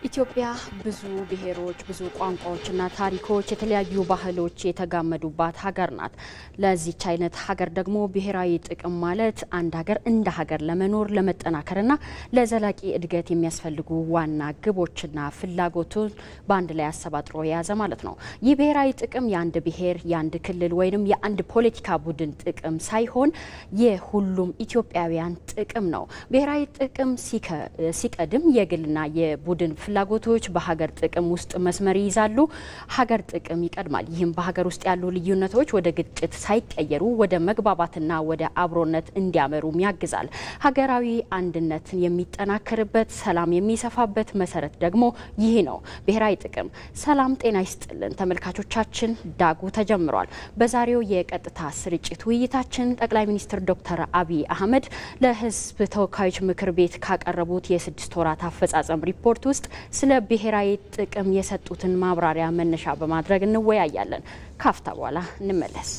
ኢትዮጵያ ብዙ ብሔሮች ብዙ ቋንቋዎችና ታሪኮች የተለያዩ ባህሎች የተጋመዱባት ሀገር ናት። ለዚህች አይነት ሀገር ደግሞ ብሔራዊ ጥቅም ማለት አንድ ሀገር እንደ ሀገር ለመኖር ለመጠናከርና ለዘላቂ እድገት የሚያስፈልጉ ዋና ግቦችና ፍላጎቶች በአንድ ላይ አሰባጥሮ የያዘ ማለት ነው። ይህ ብሔራዊ ጥቅም የአንድ ብሔር የአንድ ክልል ወይንም የአንድ ፖለቲካ ቡድን ጥቅም ሳይሆን የሁሉም ኢትዮጵያውያን ጥቅም ነው። ብሔራዊ ጥቅም ሲቀድም የግልና የቡድን ፍላጎቶች በሀገር ጥቅም ውስጥ መስመር ይይዛሉ። ሀገር ጥቅም ይቀድማል። ይህም በሀገር ውስጥ ያሉ ልዩነቶች ወደ ግጭት ሳይቀየሩ ወደ መግባባትና ወደ አብሮነት እንዲያመሩም ያግዛል። ሀገራዊ አንድነትን የሚጠናከርበት ሰላም የሚሰፋበት መሰረት ደግሞ ይህ ነው፣ ብሔራዊ ጥቅም። ሰላም ጤና ይስጥልን ተመልካቾቻችን፣ ዳጉ ተጀምሯል። በዛሬው የቀጥታ ስርጭት ውይይታችን ጠቅላይ ሚኒስትር ዶክተር አብይ አህመድ ለሕዝብ ተወካዮች ምክር ቤት ካቀረቡት የ6 ወራት አፈጻጸም ሪፖርት ውስጥ ስለ ብሔራዊ ጥቅም የሰጡትን ማብራሪያ መነሻ በማድረግ እንወያያለን። ካፍታ በኋላ እንመለስ።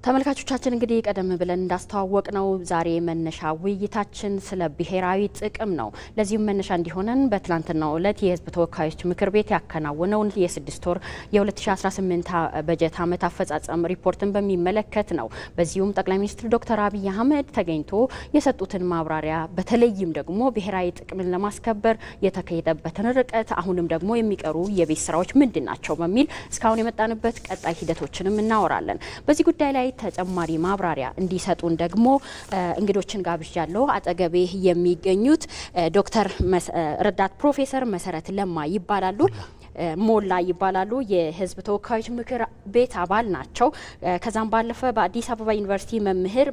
ተመልካቾቻችን እንግዲህ ቀደም ብለን እንዳስተዋወቅ ነው ዛሬ መነሻ ውይይታችን ስለ ብሔራዊ ጥቅም ነው። ለዚህም መነሻ እንዲሆነን በትላንትናው ዕለት የሕዝብ ተወካዮች ምክር ቤት ያከናወነውን የ6 ወር የ2018 በጀት ዓመት አፈጻጸም ሪፖርትን በሚመለከት ነው። በዚሁም ጠቅላይ ሚኒስትር ዶክተር አብይ አህመድ ተገኝቶ የሰጡትን ማብራሪያ በተለይም ደግሞ ብሔራዊ ጥቅምን ለማስከበር የተካሄደበትን ርቀት አሁንም ደግሞ የሚቀሩ የቤት ስራዎች ምንድን ናቸው በሚል እስካሁን የመጣንበት ቀጣይ ሂደቶችንም እናወራለን። በዚህ ጉዳይ ላይ ተጨማሪ ማብራሪያ እንዲሰጡን ደግሞ እንግዶችን ጋብዣለሁ። አጠገቤ የሚገኙት ዶክተር ረዳት ፕሮፌሰር መሰረት ለማ ይባላሉ። ሞላ ይባላሉ። የሕዝብ ተወካዮች ምክር ቤት አባል ናቸው። ከዛም ባለፈ በአዲስ አበባ ዩኒቨርሲቲ መምህር፣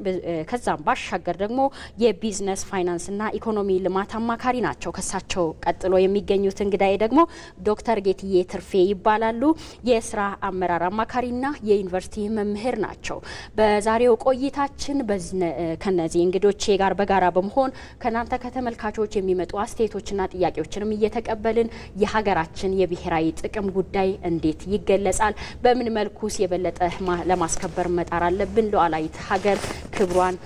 ከዛም ባሻገር ደግሞ የቢዝነስ ፋይናንስና ኢኮኖሚ ልማት አማካሪ ናቸው። ከሳቸው ቀጥሎ የሚገኙት እንግዳዬ ደግሞ ዶክተር ጌትዬ ትርፌ ይባላሉ። የስራ አመራር አማካሪና የዩኒቨርሲቲ መምህር ናቸው። በዛሬው ቆይታችን ከነዚህ እንግዶቼ ጋር በጋራ በመሆን ከናንተ ከተመልካቾች የሚመጡ አስተያየቶችና ጥያቄዎችንም እየተቀበልን የሀገራችን የብሔራዊ ጥቅም ጉዳይ እንዴት ይገለጻል፣ በምን መልኩስ የበለጠ ለማስከበር መጣር አለብን፣ ሉዓላዊት ሀገር ክብሯን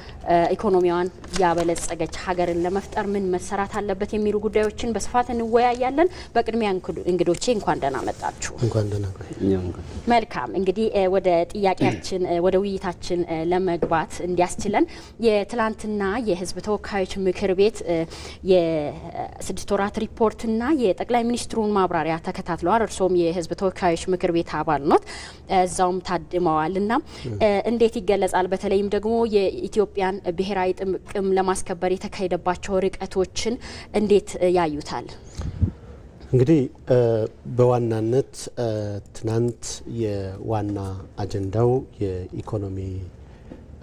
ኢኮኖሚዋን ያበለጸገች ሀገርን ለመፍጠር ምን መሰራት አለበት የሚሉ ጉዳዮችን በስፋት እንወያያለን። በቅድሚያ እንግዶቼ እንኳን ደህና መጣችሁ። እንኳን ደህና መልካም። እንግዲህ ወደ ጥያቄያችን ወደ ውይይታችን ለመግባት እንዲያስችለን የትላንትና የሕዝብ ተወካዮች ምክር ቤት የ6 ወራት ሪፖርትና የጠቅላይ ሚኒስትሩን ማብራሪያ ተከታትለዋል። እርሶም የሕዝብ ተወካዮች ምክር ቤት አባል ኖት፣ እዛውም ታድመዋልና እንዴት ይገለጻል? በተለይም ደግሞ የኢትዮጵያን ብሔራዊ ጥቅም ለማስከበር የተካሄደባቸው ርቀቶችን እንዴት ያዩታል? እንግዲህ በዋናነት ትናንት የዋና አጀንዳው የኢኮኖሚ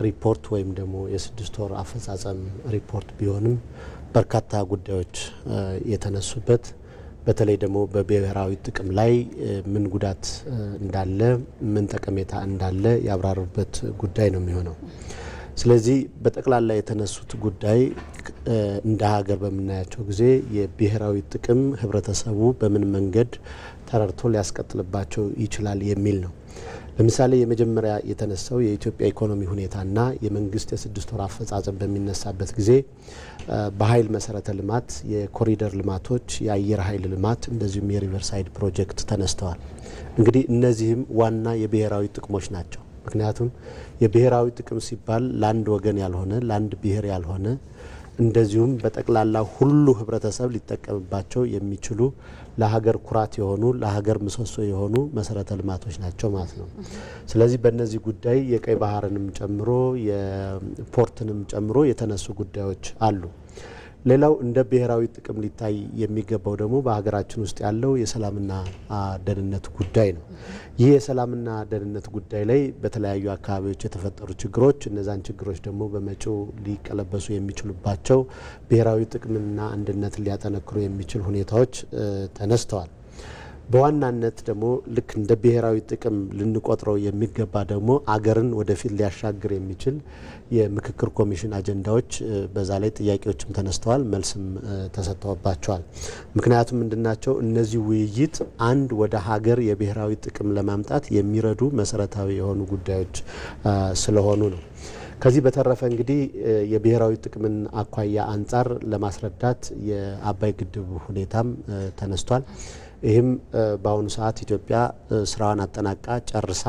ሪፖርት ወይም ደግሞ የ6 ወር አፈጻጸም ሪፖርት ቢሆንም በርካታ ጉዳዮች የተነሱበት በተለይ ደግሞ በብሔራዊ ጥቅም ላይ ምን ጉዳት እንዳለ ምን ጠቀሜታ እንዳለ ያብራሩበት ጉዳይ ነው የሚሆነው። ስለዚህ በጠቅላላ የተነሱት ጉዳይ እንደ ሀገር በምናያቸው ጊዜ የብሔራዊ ጥቅም ህብረተሰቡ በምን መንገድ ተረድቶ ሊያስቀጥልባቸው ይችላል የሚል ነው። ለምሳሌ የመጀመሪያ የተነሳው የኢትዮጵያ ኢኮኖሚ ሁኔታና የመንግስት የ6 ወር አፈጻጸም በሚነሳበት ጊዜ በኃይል መሰረተ ልማት፣ የኮሪደር ልማቶች፣ የአየር ኃይል ልማት እንደዚሁም የሪቨርሳይድ ፕሮጀክት ተነስተዋል። እንግዲህ እነዚህም ዋና የብሔራዊ ጥቅሞች ናቸው። ምክንያቱም የብሔራዊ ጥቅም ሲባል ለአንድ ወገን ያልሆነ ለአንድ ብሔር ያልሆነ እንደዚሁም በጠቅላላ ሁሉ ህብረተሰብ ሊጠቀምባቸው የሚችሉ ለሀገር ኩራት የሆኑ ለሀገር ምሰሶ የሆኑ መሰረተ ልማቶች ናቸው ማለት ነው። ስለዚህ በእነዚህ ጉዳይ የቀይ ባህርንም ጨምሮ የፖርትንም ጨምሮ የተነሱ ጉዳዮች አሉ። ሌላው እንደ ብሔራዊ ጥቅም ሊታይ የሚገባው ደግሞ በሀገራችን ውስጥ ያለው የሰላምና ደህንነት ጉዳይ ነው። ይህ የሰላምና ደህንነት ጉዳይ ላይ በተለያዩ አካባቢዎች የተፈጠሩ ችግሮች፣ እነዛን ችግሮች ደግሞ በመጪው ሊቀለበሱ የሚችሉባቸው ብሔራዊ ጥቅምና አንድነትን ሊያጠነክሩ የሚችል ሁኔታዎች ተነስተዋል። በዋናነት ደግሞ ልክ እንደ ብሔራዊ ጥቅም ልንቆጥረው የሚገባ ደግሞ አገርን ወደፊት ሊያሻግር የሚችል የምክክር ኮሚሽን አጀንዳዎች በዛ ላይ ጥያቄዎችም ተነስተዋል፣ መልስም ተሰጥተውባቸዋል። ምክንያቱም ምንድናቸው? እነዚህ ውይይት አንድ ወደ ሀገር የብሔራዊ ጥቅም ለማምጣት የሚረዱ መሰረታዊ የሆኑ ጉዳዮች ስለሆኑ ነው። ከዚህ በተረፈ እንግዲህ የብሔራዊ ጥቅምን አኳያ አንጻር ለማስረዳት የአባይ ግድብ ሁኔታም ተነስቷል። ይህም በአሁኑ ሰዓት ኢትዮጵያ ስራዋን አጠናቃ ጨርሳ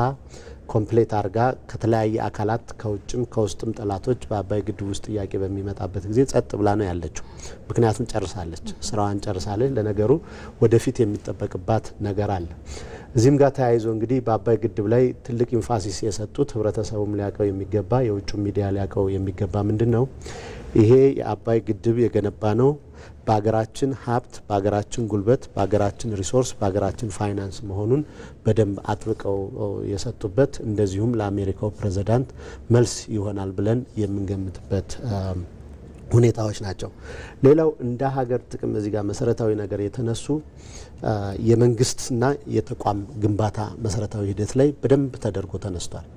ኮምፕሌት አርጋ ከተለያየ አካላት ከውጭም ከውስጥም ጠላቶች በአባይ ግድብ ውስጥ ጥያቄ በሚመጣበት ጊዜ ጸጥ ብላ ነው ያለችው። ምክንያቱም ጨርሳለች፣ ስራዋን ጨርሳለች። ለነገሩ ወደፊት የሚጠበቅባት ነገር አለ። እዚህም ጋር ተያይዞ እንግዲህ በአባይ ግድብ ላይ ትልቅ ኢንፋሲስ የሰጡት ህብረተሰቡም ሊያቀው የሚገባ የውጭ ሚዲያ ሊያቀው የሚገባ ምንድነው? ይሄ የአባይ ግድብ የገነባ ነው በሀገራችን ሀብት፣ በሀገራችን ጉልበት፣ በሀገራችን ሪሶርስ፣ በሀገራችን ፋይናንስ መሆኑን በደንብ አጥብቀው የሰጡበት እንደዚሁም ለአሜሪካው ፕሬዝዳንት መልስ ይሆናል ብለን የምንገምትበት ሁኔታዎች ናቸው። ሌላው እንደ ሀገር ጥቅም እዚህ ጋር መሰረታዊ ነገር የተነሱ የመንግስትና የተቋም ግንባታ መሰረታዊ ሂደት ላይ በደንብ ተደርጎ ተነስቷል።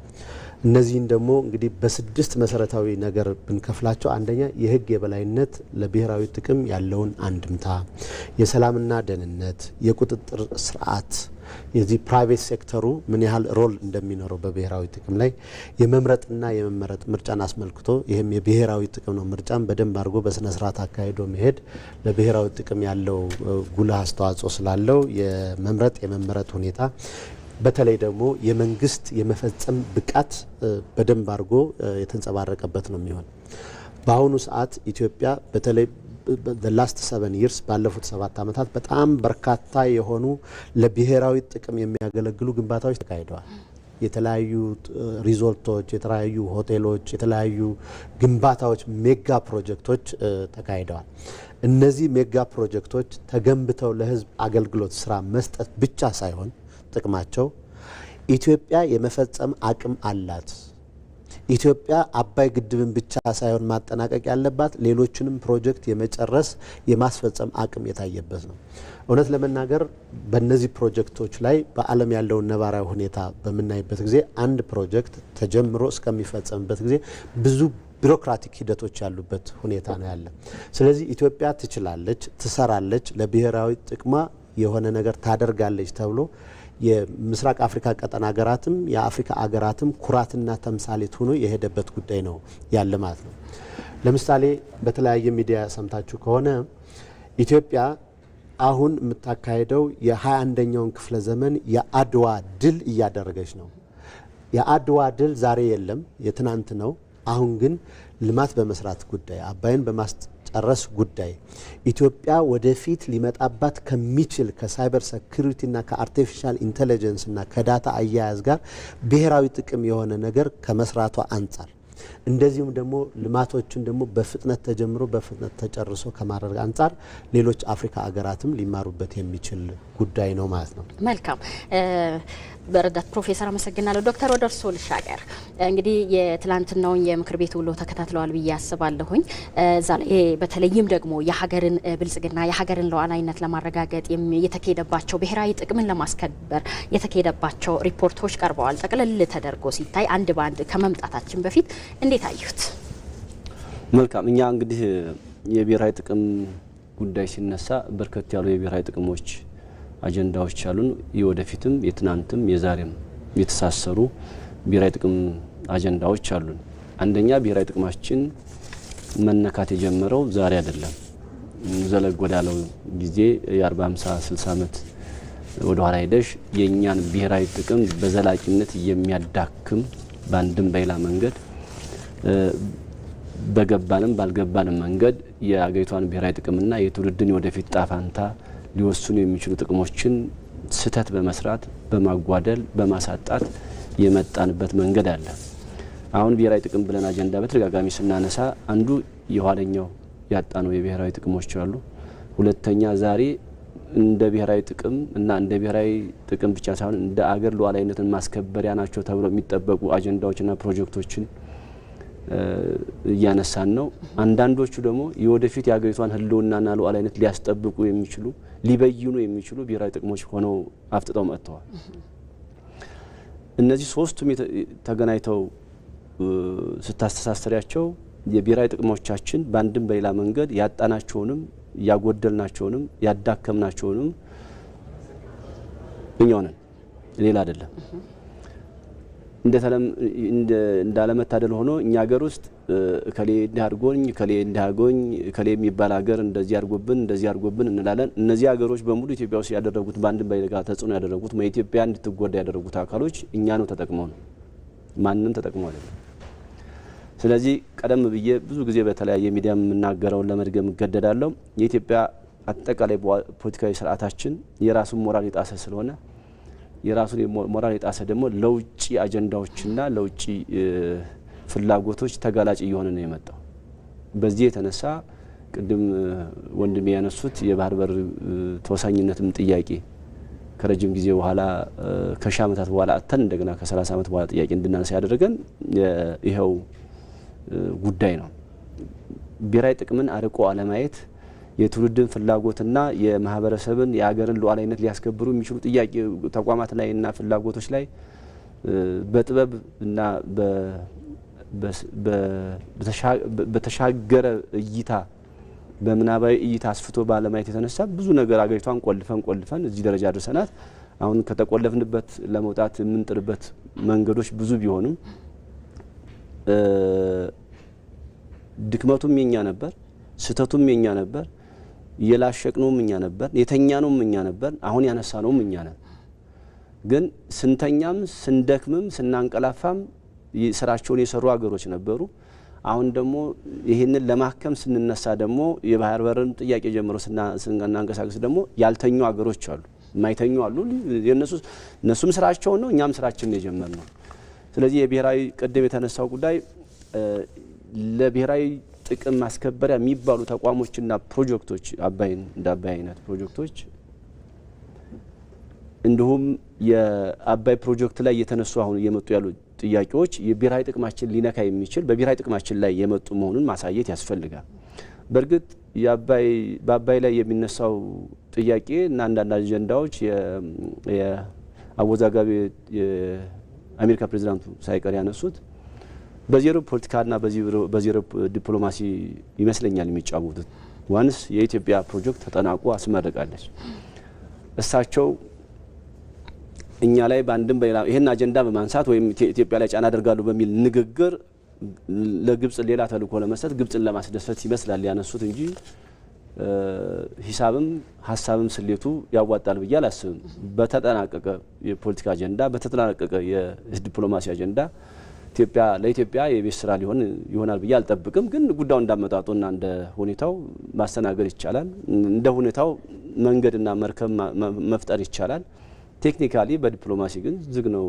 እነዚህን ደግሞ እንግዲህ በስድስት መሰረታዊ ነገር ብንከፍላቸው፣ አንደኛ የህግ የበላይነት ለብሔራዊ ጥቅም ያለውን አንድምታ፣ የሰላምና ደህንነት፣ የቁጥጥር ስርዓት፣ የዚህ ፕራይቬት ሴክተሩ ምን ያህል ሮል እንደሚኖረው በብሔራዊ ጥቅም ላይ፣ የመምረጥና የመመረጥ ምርጫን አስመልክቶ ይህም የብሔራዊ ጥቅም ነው። ምርጫን በደንብ አድርጎ በስነ ስርዓት አካሂዶ መሄድ ለብሔራዊ ጥቅም ያለው ጉልህ አስተዋጽኦ ስላለው የመምረጥ የመመረጥ ሁኔታ፣ በተለይ ደግሞ የመንግስት የመፈጸም ብቃት በደንብ አድርጎ የተንጸባረቀበት ነው የሚሆን። በአሁኑ ሰዓት ኢትዮጵያ በተለይ ላስት 7 ይርስ ባለፉት 7 ዓመታት በጣም በርካታ የሆኑ ለብሔራዊ ጥቅም የሚያገለግሉ ግንባታዎች ተካሂደዋል። የተለያዩ ሪዞርቶች፣ የተለያዩ ሆቴሎች፣ የተለያዩ ግንባታዎች፣ ሜጋ ፕሮጀክቶች ተካሂደዋል። እነዚህ ሜጋ ፕሮጀክቶች ተገንብተው ለህዝብ አገልግሎት ስራ መስጠት ብቻ ሳይሆን ጥቅማቸው ኢትዮጵያ የመፈጸም አቅም አላት። ኢትዮጵያ አባይ ግድብን ብቻ ሳይሆን ማጠናቀቅ ያለባት ሌሎችንም ፕሮጀክት የመጨረስ የማስፈጸም አቅም የታየበት ነው። እውነት ለመናገር በእነዚህ ፕሮጀክቶች ላይ በዓለም ያለውን ነባራዊ ሁኔታ በምናይበት ጊዜ አንድ ፕሮጀክት ተጀምሮ እስከሚፈጸምበት ጊዜ ብዙ ቢሮክራቲክ ሂደቶች ያሉበት ሁኔታ ነው ያለ። ስለዚህ ኢትዮጵያ ትችላለች፣ ትሰራለች፣ ለብሔራዊ ጥቅሟ የሆነ ነገር ታደርጋለች ተብሎ የምስራቅ አፍሪካ ቀጠና ሀገራትም የአፍሪካ ሀገራትም ኩራትና ተምሳሌት ሆኖ የሄደበት ጉዳይ ነው ያለ ማለት ነው። ለምሳሌ በተለያየ ሚዲያ ሰምታችሁ ከሆነ ኢትዮጵያ አሁን የምታካሄደው የ21ኛውን ክፍለ ዘመን የአድዋ ድል እያደረገች ነው። የአድዋ ድል ዛሬ የለም፣ የትናንት ነው። አሁን ግን ልማት በመስራት ጉዳይ፣ አባይን በማስጨረስ ጉዳይ ኢትዮጵያ ወደፊት ሊመጣባት ከሚችል ከሳይበር ሴኩሪቲና ከአርቲፊሻል ኢንተለጀንስና ከዳታ አያያዝ ጋር ብሔራዊ ጥቅም የሆነ ነገር ከመስራቷ አንጻር እንደዚሁም ደግሞ ልማቶችን ደግሞ በፍጥነት ተጀምሮ በፍጥነት ተጨርሶ ከማድረግ አንጻር ሌሎች አፍሪካ ሀገራትም ሊማሩበት የሚችል ጉዳይ ነው ማለት ነው። መልካም በረዳት ፕሮፌሰር አመሰግናለሁ። ዶክተር ወደ እርስዎ ልሻገር። እንግዲህ የትላንትናውን የምክር ቤት ውሎ ተከታትለዋል ብዬ አስባለሁኝ። እዛ ላይ በተለይም ደግሞ የሀገርን ብልጽግና የሀገርን ሉዓላዊነት ለማረጋገጥ የተካሄደባቸው ብሔራዊ ጥቅምን ለማስከበር የተካሄደባቸው ሪፖርቶች ቀርበዋል። ጠቅለል ተደርጎ ሲታይ አንድ በአንድ ከመምጣታችን በፊት እንዴት አዩት? መልካም። እኛ እንግዲህ የብሔራዊ ጥቅም ጉዳይ ሲነሳ በርከት ያሉ የብሔራዊ ጥቅሞች አጀንዳዎች አሉን። የወደፊትም የትናንትም የዛሬም የተሳሰሩ ብሔራዊ ጥቅም አጀንዳዎች አሉን። አንደኛ ብሔራዊ ጥቅማችን መነካት የጀመረው ዛሬ አይደለም። ዘለግ ወዳለው ጊዜ የ40፣ 50፣ 60 ዓመት ወደ ኋላ ሄደሽ የኛን ብሔራዊ ጥቅም በዘላቂነት የሚያዳክም ባንድም በሌላ መንገድ በገባንም ባልገባንም መንገድ የአገሪቷን ብሔራዊ ጥቅምና የትውልድን የወደፊት ጣፋንታ ሊወስኑ የሚችሉ ጥቅሞችን ስህተት በመስራት በማጓደል በማሳጣት የመጣንበት መንገድ አለ። አሁን ብሔራዊ ጥቅም ብለን አጀንዳ በተደጋጋሚ ስናነሳ አንዱ የኋለኛው ያጣነው የብሔራዊ ጥቅሞች አሉ። ሁለተኛ ዛሬ እንደ ብሔራዊ ጥቅም እና እንደ ብሔራዊ ጥቅም ብቻ ሳይሆን እንደ አገር ሉዓላዊነትን ማስከበሪያ ናቸው ተብሎ የሚጠበቁ አጀንዳዎችና ፕሮጀክቶችን እያነሳን ነው። አንዳንዶቹ ደግሞ የወደፊት የሀገሪቷን ህልውናና ሉዓላዊነት ሊያስጠብቁ የሚችሉ ሊበይኑ የሚችሉ ብሔራዊ ጥቅሞች ሆነው አፍጥጠው መጥተዋል። እነዚህ ሶስቱም ተገናኝተው ስታስተሳስሪያቸው የብሔራዊ ጥቅሞቻችን በአንድም በሌላ መንገድ ያጣናቸውንም ያጎደልናቸውንም ያዳከምናቸውንም እኛው ነን፣ ሌላ አይደለም። እንዳለመታደል ሆኖ እኛ ሀገር ውስጥ ከሌ እንዳርጎኝ ከሌ እንዳጎኝ ከሌ የሚባል ሀገር እንደዚህ አርጎብን እንላለን። እነዚህ ሀገሮች በሙሉ ኢትዮጵያ ውስጥ ያደረጉት በአንድም በሌላ ተጽዕኖ ያደረጉት በኢትዮጵያ እንድትጎዳ ያደረጉት አካሎች እኛ ነው ተጠቅመው ነው፣ ማንንም ተጠቅመው አይደለም። ስለዚህ ቀደም ብዬ ብዙ ጊዜ በተለያየ ሚዲያ የምናገረውን ለመድገም እገደዳለሁ። የኢትዮጵያ አጠቃላይ ፖለቲካዊ ስርዓታችን የራሱን ሞራል የጣሰ ስለሆነ የራሱን ሞራል የጣሰ ደግሞ ለውጭ አጀንዳዎችና ለውጭ ፍላጎቶች ተጋላጭ እየሆነ ነው የመጣው። በዚህ የተነሳ ቅድም ወንድሜ ያነሱት የባህር በር ተወሳኝነትም ጥያቄ ከረጅም ጊዜ በኋላ ከ10 ዓመታት በኋላ አተን እንደገና ከ30 ዓመት በኋላ ጥያቄ እንድናነሳ ያደረገን ይሄው ጉዳይ ነው። ብሔራዊ ጥቅምን አርቆ አለማየት የትውልድን ፍላጎትና የማህበረሰብን የሀገርን ሉዓላዊነት ሊያስከብሩ የሚችሉ ጥያቄ ተቋማት ላይና ፍላጎቶች ላይ በጥበብ እና በተሻገረ እይታ በምናባዊ እይታ አስፍቶ ባለማየት የተነሳ ብዙ ነገር አገሪቷን ቆልፈን እዚህ ደረጃ አድርሰናት። አሁን ከተቆለፍንበት ለመውጣት የምንጥርበት መንገዶች ብዙ ቢሆኑም ድክመቱም የኛ ነበር፣ ስህተቱም የኛ ነበር፣ የላሸቅነውም እኛ ነበር፣ የተኛነውም እኛ ነበር፣ አሁን ያነሳነውም እኛ ነን። ግን ስንተኛም ስንደክምም ስናንቀላፋም ስራቸውን የሰሩ ሀገሮች ነበሩ። አሁን ደግሞ ይህንን ለማከም ስንነሳ ደግሞ የባህር በርን ጥያቄ ጀምሮ ስናንቀሳቀስ ደግሞ ያልተኙ ሀገሮች አሉ፣ የማይተኙ አሉ። እነሱም ስራቸውን ነው፣ እኛም ስራችንን የጀመርነው። ስለዚህ የብሔራዊ ቅድም የተነሳው ጉዳይ ለብሔራዊ ጥቅም ማስከበሪያ የሚባሉ ተቋሞችና ፕሮጀክቶች እንደ አባይ አይነት ፕሮጀክቶች እንዲሁም የአባይ ፕሮጀክት ላይ የተነሱ አሁን እየመጡ ያሉ ጥያቄዎች የብሔራዊ ጥቅማችን ሊነካ የሚችል በብሔራዊ ጥቅማችን ላይ የመጡ መሆኑን ማሳየት ያስፈልጋል። በእርግጥ በአባይ ላይ የሚነሳው ጥያቄ እና አንዳንድ አጀንዳዎች የአወዛጋቢ የአሜሪካ ፕሬዝዳንቱ ሳይቀር ያነሱት በዜሮ ፖለቲካና በዜሮ ዲፕሎማሲ ይመስለኛል የሚጫወቱት። ዋንስ የኢትዮጵያ ፕሮጀክት ተጠናቆ አስመርቃለች። እሳቸው እኛ ላይ በአንድም በሌላ ይሄን አጀንዳ በማንሳት ወይም ኢትዮጵያ ላይ ጫና አደርጋሉ በሚል ንግግር ለግብጽ ሌላ ተልእኮ ለመስጠት ግብጽን ለማስደሰት ይመስላል ያነሱት እንጂ ሂሳብም ሀሳብም ስሌቱ ያዋጣል ብዬ አላስብም። በተጠናቀቀ የፖለቲካ አጀንዳ በተጠናቀቀ የዲፕሎማሲ አጀንዳ ለኢትዮጵያ የቤት ስራ ይሆናል ብዬ አልጠብቅም። ግን ጉዳዩ እንዳመጣጡና እንደ ሁኔታው ማስተናገድ ይቻላል። እንደ ሁኔታው መንገድና መርከብ መፍጠር ይቻላል። ቴክኒካሊ በዲፕሎማሲ ግን ዝግ ነው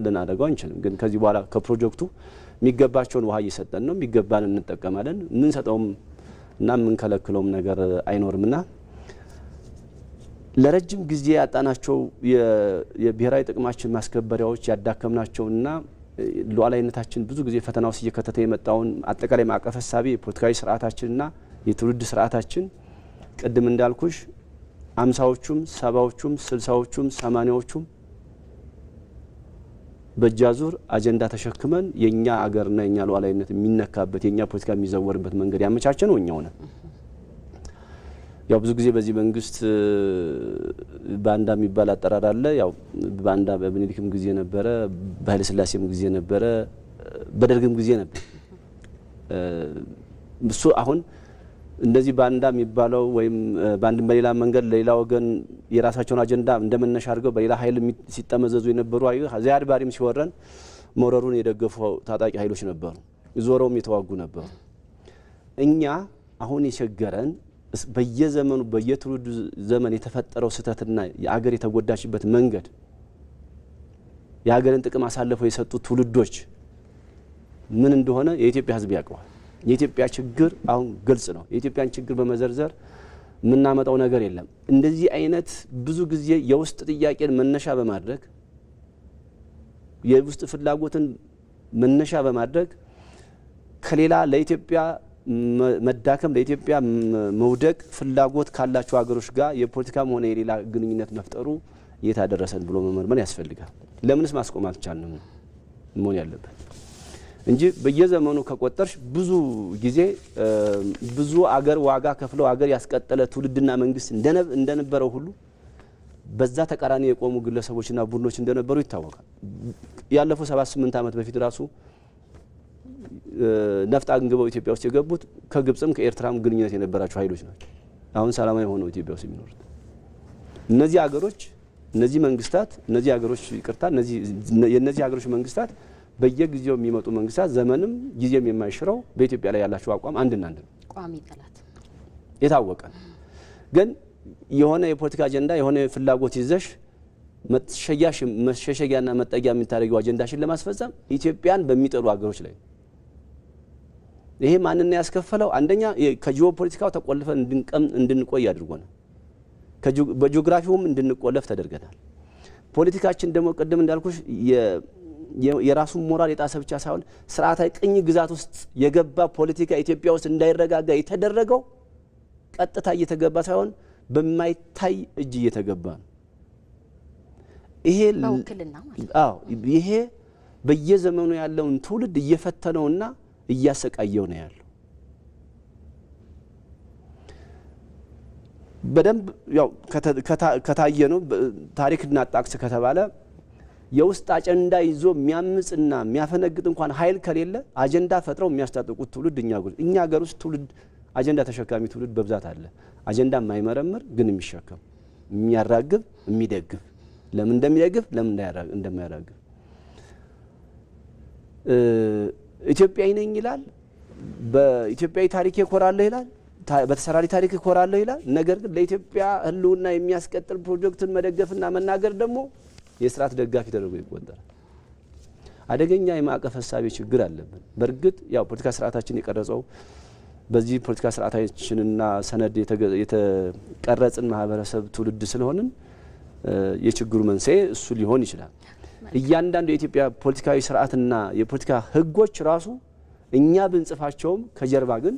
ልናደርገው አንችልም። ግን ከዚህ በኋላ ከፕሮጀክቱ የሚገባቸውን ውሃ እየሰጠን ነው፣ የሚገባን እንጠቀማለን። የምንሰጠውም እና የምንከለክለውም ነገር አይኖርምና ለረጅም ጊዜ ያጣናቸው የብሔራዊ ጥቅማችን ማስከበሪያዎች ያዳከምናቸውና ሉዓላዊነታችን ብዙ ጊዜ ፈተና ውስጥ እየከተተ የመጣውን አጠቃላይ ማዕቀፍ ሀሳቢ የፖለቲካዊ ስርዓታችንና የትውልድ ስርዓታችን ቅድም እንዳልኩሽ 50ዎቹም 70ዎቹም 60ዎቹም 80ዎቹም በእጃዙር አጀንዳ ተሸክመን የኛ አገርና የኛ ሉዓላዊነት የሚነካበት የኛ ፖለቲካ የሚዘወርበት መንገድ ያመቻቸ ነው እኛው ነን። ያው ብዙ ጊዜ በዚህ መንግስት ባንዳ የሚባል አጠራር አለ። ያው ባንዳ በምኒልክም ጊዜ ነበረ፣ በኃይለ ሥላሴም ጊዜ ነበረ፣ በደርግም ጊዜ ነበር። እሱ አሁን እንደዚህ ባንዳ የሚባለው ወይም ባንድም በሌላ መንገድ ለሌላ ወገን የራሳቸውን አጀንዳ እንደመነሻ አድርገው በሌላ ኃይል ሲጠመዘዙ የነበሩ ዚያድ ባሬም ሲወረን መውረሩን የደገፉ ታጣቂ ኃይሎች ነበሩ፣ ዞረውም የተዋጉ ነበሩ። እኛ አሁን የቸገረን በየዘመኑ በየትውልዱ ዘመን የተፈጠረው ስህተትና የአገር የተጎዳችበት መንገድ የሀገርን ጥቅም አሳልፈው የሰጡ ትውልዶች ምን እንደሆነ የኢትዮጵያ ሕዝብ ያውቀዋል። የኢትዮጵያ ችግር አሁን ግልጽ ነው። የኢትዮጵያን ችግር በመዘርዘር የምናመጣው ነገር የለም። እንደዚህ አይነት ብዙ ጊዜ የውስጥ ጥያቄን መነሻ በማድረግ የውስጥ ፍላጎትን መነሻ በማድረግ ከሌላ ለኢትዮጵያ መዳከም ለኢትዮጵያ መውደቅ ፍላጎት ካላቸው ሀገሮች ጋር የፖለቲካም ሆነ የሌላ ግንኙነት መፍጠሩ የታደረሰን ብሎ መመርመር ያስፈልጋል። ለምንስ ማስቆም አልቻልንም መሆን ያለበት እንጂ በየዘመኑ ከቆጠርሽ ብዙ ጊዜ ብዙ አገር ዋጋ ከፍለው አገር ያስቀጠለ ትውልድና መንግስት እንደነበረው ሁሉ በዛ ተቃራኒ የቆሙ ግለሰቦችና ቡድኖች እንደነበሩ ይታወቃል። ያለፈው 78 ዓመት በፊት ራሱ ነፍጥ አንግበው ኢትዮጵያ ውስጥ የገቡት ከግብጽም ከኤርትራም ግንኙነት የነበራቸው ኃይሎች ናቸው። አሁን ሰላማዊ ሆነው ኢትዮጵያ ውስጥ የሚኖሩት እነዚህ ሀገሮች እነዚህ መንግስታት እነዚህ ሀገሮች ይቅርታ የነዚህ ሀገሮች መንግስታት በየጊዜው የሚመጡ መንግስታት ዘመንም ጊዜም የማይሽረው በኢትዮጵያ ላይ ያላቸው አቋም አንድና አንድ ነው። ቋሚ ጠላት የታወቀ ግን የሆነ የፖለቲካ አጀንዳ የሆነ ፍላጎት ይዘሽ መሸሸጊያና መጠጊያ የምታደርጊው አጀንዳሽን ለማስፈጸም ኢትዮጵያን በሚጠሉ ሀገሮች ላይ ይሄ ማንነ ያስከፈለው አንደኛ ከጂኦፖለቲካው ተቆልፈን እንድንቆይ አድርጎናል። በጂኦግራፊውም እንድንቆለፍ ተደርገናል። ፖለቲካችን ደግሞ ቀደም እንዳልኩሽ የራሱን ሞራል የጣሰ ብቻ ሳይሆን ስርዓታዊ ቅኝ ግዛት ውስጥ የገባ ፖለቲካ ኢትዮጵያ ውስጥ እንዳይረጋጋ የተደረገው ቀጥታ እየተገባ ሳይሆን በማይታይ እጅ እየተገባ ነው። ይሄ በየዘመኑ ያለውን ትውልድ እየፈተነውና እያሰቃየው ነው ያለው። በደንብ ያው ከታየ ነው ታሪክና ጣቅስ ከተባለ የውስጥ አጀንዳ ይዞ የሚያምጽና የሚያፈነግጥ እንኳን ኃይል ከሌለ አጀንዳ ፈጥረው የሚያስታጥቁት ትውልድ እኛ ሀገር ውስጥ ትውልድ አጀንዳ ተሸካሚ ትውልድ በብዛት አለ። አጀንዳ የማይመረምር ግን የሚሸከም የሚያራግብ የሚደግፍ ለምን እንደሚደግፍ ለምን እንደማያራግብ ኢትዮጵያዊ ነኝ ይላል። በኢትዮጵያዊ ታሪክ ይኮራል ይላል። በተሰራሪ ታሪክ ይኮራል ይላል። ነገር ግን ለኢትዮጵያ ህልውና የሚያስቀጥል ፕሮጀክትን መደገፍና መናገር ደግሞ የስርዓት ደጋፊ ተደርጎ ይቆጠራል። አደገኛ የማዕቀፍ ሐሳብ ችግር አለብን። በርግጥ ያው ፖለቲካ ስርዓታችን የቀረጸው በዚህ ፖለቲካ ስርዓታችንና ሰነድ የተቀረጽን ማህበረሰብ ትውልድ ስለሆንን የችግሩ መንስኤ እሱ ሊሆን ይችላል። እያንዳንዱ የኢትዮጵያ ፖለቲካዊ ስርዓትና የፖለቲካ ህጎች ራሱ እኛ ብንጽፋቸውም ከጀርባ ግን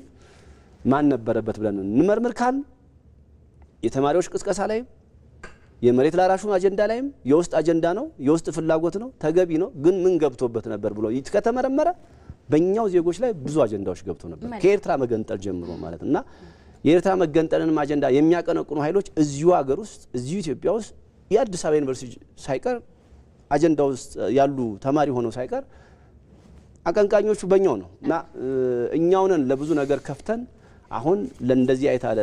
ማን ነበረበት ብለን እንመርምር ካል የተማሪዎች ቅስቀሳ ላይ የመሬት ላራሹ አጀንዳ ላይም የውስጥ አጀንዳ ነው የውስጥ ፍላጎት ነው ተገቢ ነው ግን ምን ገብቶበት ነበር ብሎ ከተመረመረ በእኛው ዜጎች ላይ ብዙ አጀንዳዎች ገብቶ ነበር ከኤርትራ መገንጠል ጀምሮ ማለት እና የኤርትራ መገንጠልን አጀንዳ የሚያቀነቅኑ ኃይሎች እዚሁ ሀገር ውስጥ እዚሁ ኢትዮጵያ ውስጥ የአዲስ አበባ ዩኒቨርሲቲ ሳይቀር አጀንዳ ውስጥ ያሉ ተማሪ ሆነው ሳይቀር አቀንቃኞቹ በእኛው ነው እና እኛው ነን ለብዙ ነገር ከፍተን አሁን ለእንደዚህ አይታለ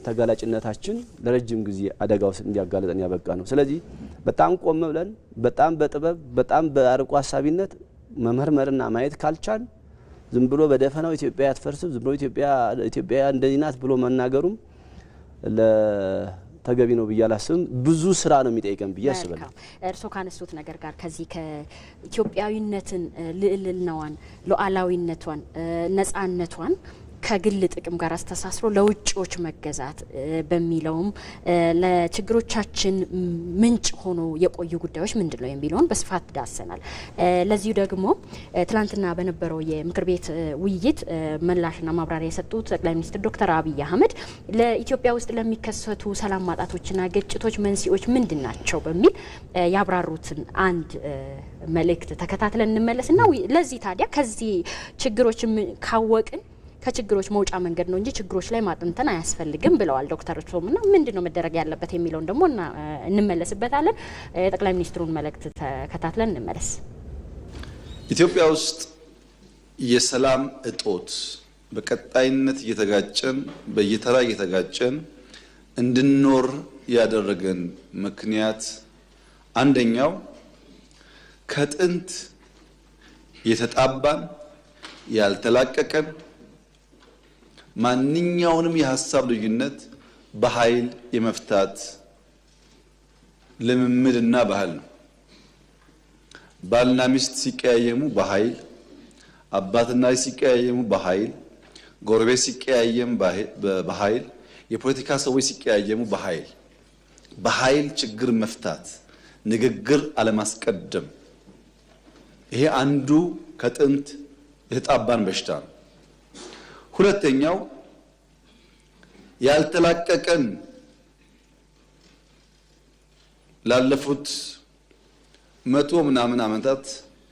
ተጋላጭነታችን ለረጅም ጊዜ አደጋ ውስጥ እንዲያጋለጠን ያበቃ ነው። ስለዚህ በጣም ቆም ብለን በጣም በጥበብ በጣም በአርቆ ሐሳቢነት መመርመርና ማየት ካልቻል ዝም ብሎ በደፈናው ኢትዮጵያ ያትፈርስም ዝም ብሎ ኢትዮጵያ እንደዚህ ናት ብሎ መናገሩም ተገቢ ነው ብያላስም ብዙ ስራ ነው የሚጠይቀን ብያስባለሁ። እርሶ ካነሱት ነገር ጋር ከዚህ ከኢትዮጵያዊነትን ልዕልናዋን ሉዓላዊነቷን ነጻነቷን ከግል ጥቅም ጋር አስተሳስሮ ለውጭዎች መገዛት በሚለውም ለችግሮቻችን ምንጭ ሆኖ የቆዩ ጉዳዮች ምንድነው የሚለውን በስፋት ዳሰናል። ለዚሁ ደግሞ ትላንትና በነበረው የምክር ቤት ውይይት ምላሽና ማብራሪያ የሰጡት ጠቅላይ ሚኒስትር ዶክተር አብይ አህመድ ለኢትዮጵያ ውስጥ ለሚከሰቱ ሰላም ማጣቶችና ግጭቶች መንስኤዎች ምንድናቸው በሚል ያብራሩትን አንድ መልእክት ተከታትለን እንመለስና ለዚህ ታዲያ ከዚህ ችግሮች ካወቅን ከችግሮች መውጫ መንገድ ነው እንጂ ችግሮች ላይ ማጥንተን አያስፈልግም ብለዋል ዶክተር ሶምና ምንድነው መደረግ ያለበት የሚለውን ደግሞ እንመለስበታለን። ጠቅላይ ሚኒስትሩን መልእክት ተከታትለን እንመለስ። ኢትዮጵያ ውስጥ የሰላም እጦት በቀጣይነት እየተጋጨን በየተራ እየተጋጨን እንድንኖር ያደረገን ምክንያት አንደኛው ከጥንት የተጣባን ያልተላቀቀን ማንኛውንም የሐሳብ ልዩነት በኃይል የመፍታት ልምምድና ባህል ነው። ባልና ሚስት ሲቀያየሙ በኃይል፣ አባትና ልጅ ሲቀያየሙ በኃይል፣ ጎረቤት ሲቀያየም በኃይል፣ የፖለቲካ ሰዎች ሲቀያየሙ በኃይል ችግር መፍታት፣ ንግግር አለማስቀደም ይሄ አንዱ ከጥንት የተጣባን በሽታ ነው። ሁለተኛው ያልተላቀቀን ላለፉት 100 ምናምን ዓመታት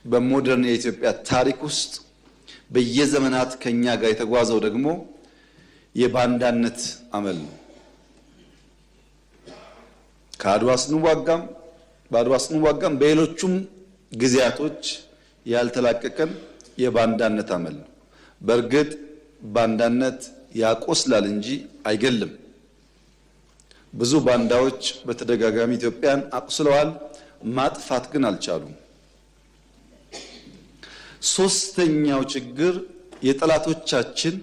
በሞደርን የኢትዮጵያ ታሪክ ውስጥ በየዘመናት ከኛ ጋር የተጓዘው ደግሞ የባንዳነት አመል ነው። በአድዋ ስንዋጋም በሌሎቹም ጊዜያቶች ያልተላቀቀን የባንዳነት አመል ነው። በእርግጥ ባንዳነት ያቆስላል እንጂ አይገልም። ብዙ ባንዳዎች በተደጋጋሚ ኢትዮጵያን አቁስለዋል፣ ማጥፋት ግን አልቻሉም። ሶስተኛው ችግር የጠላቶቻችን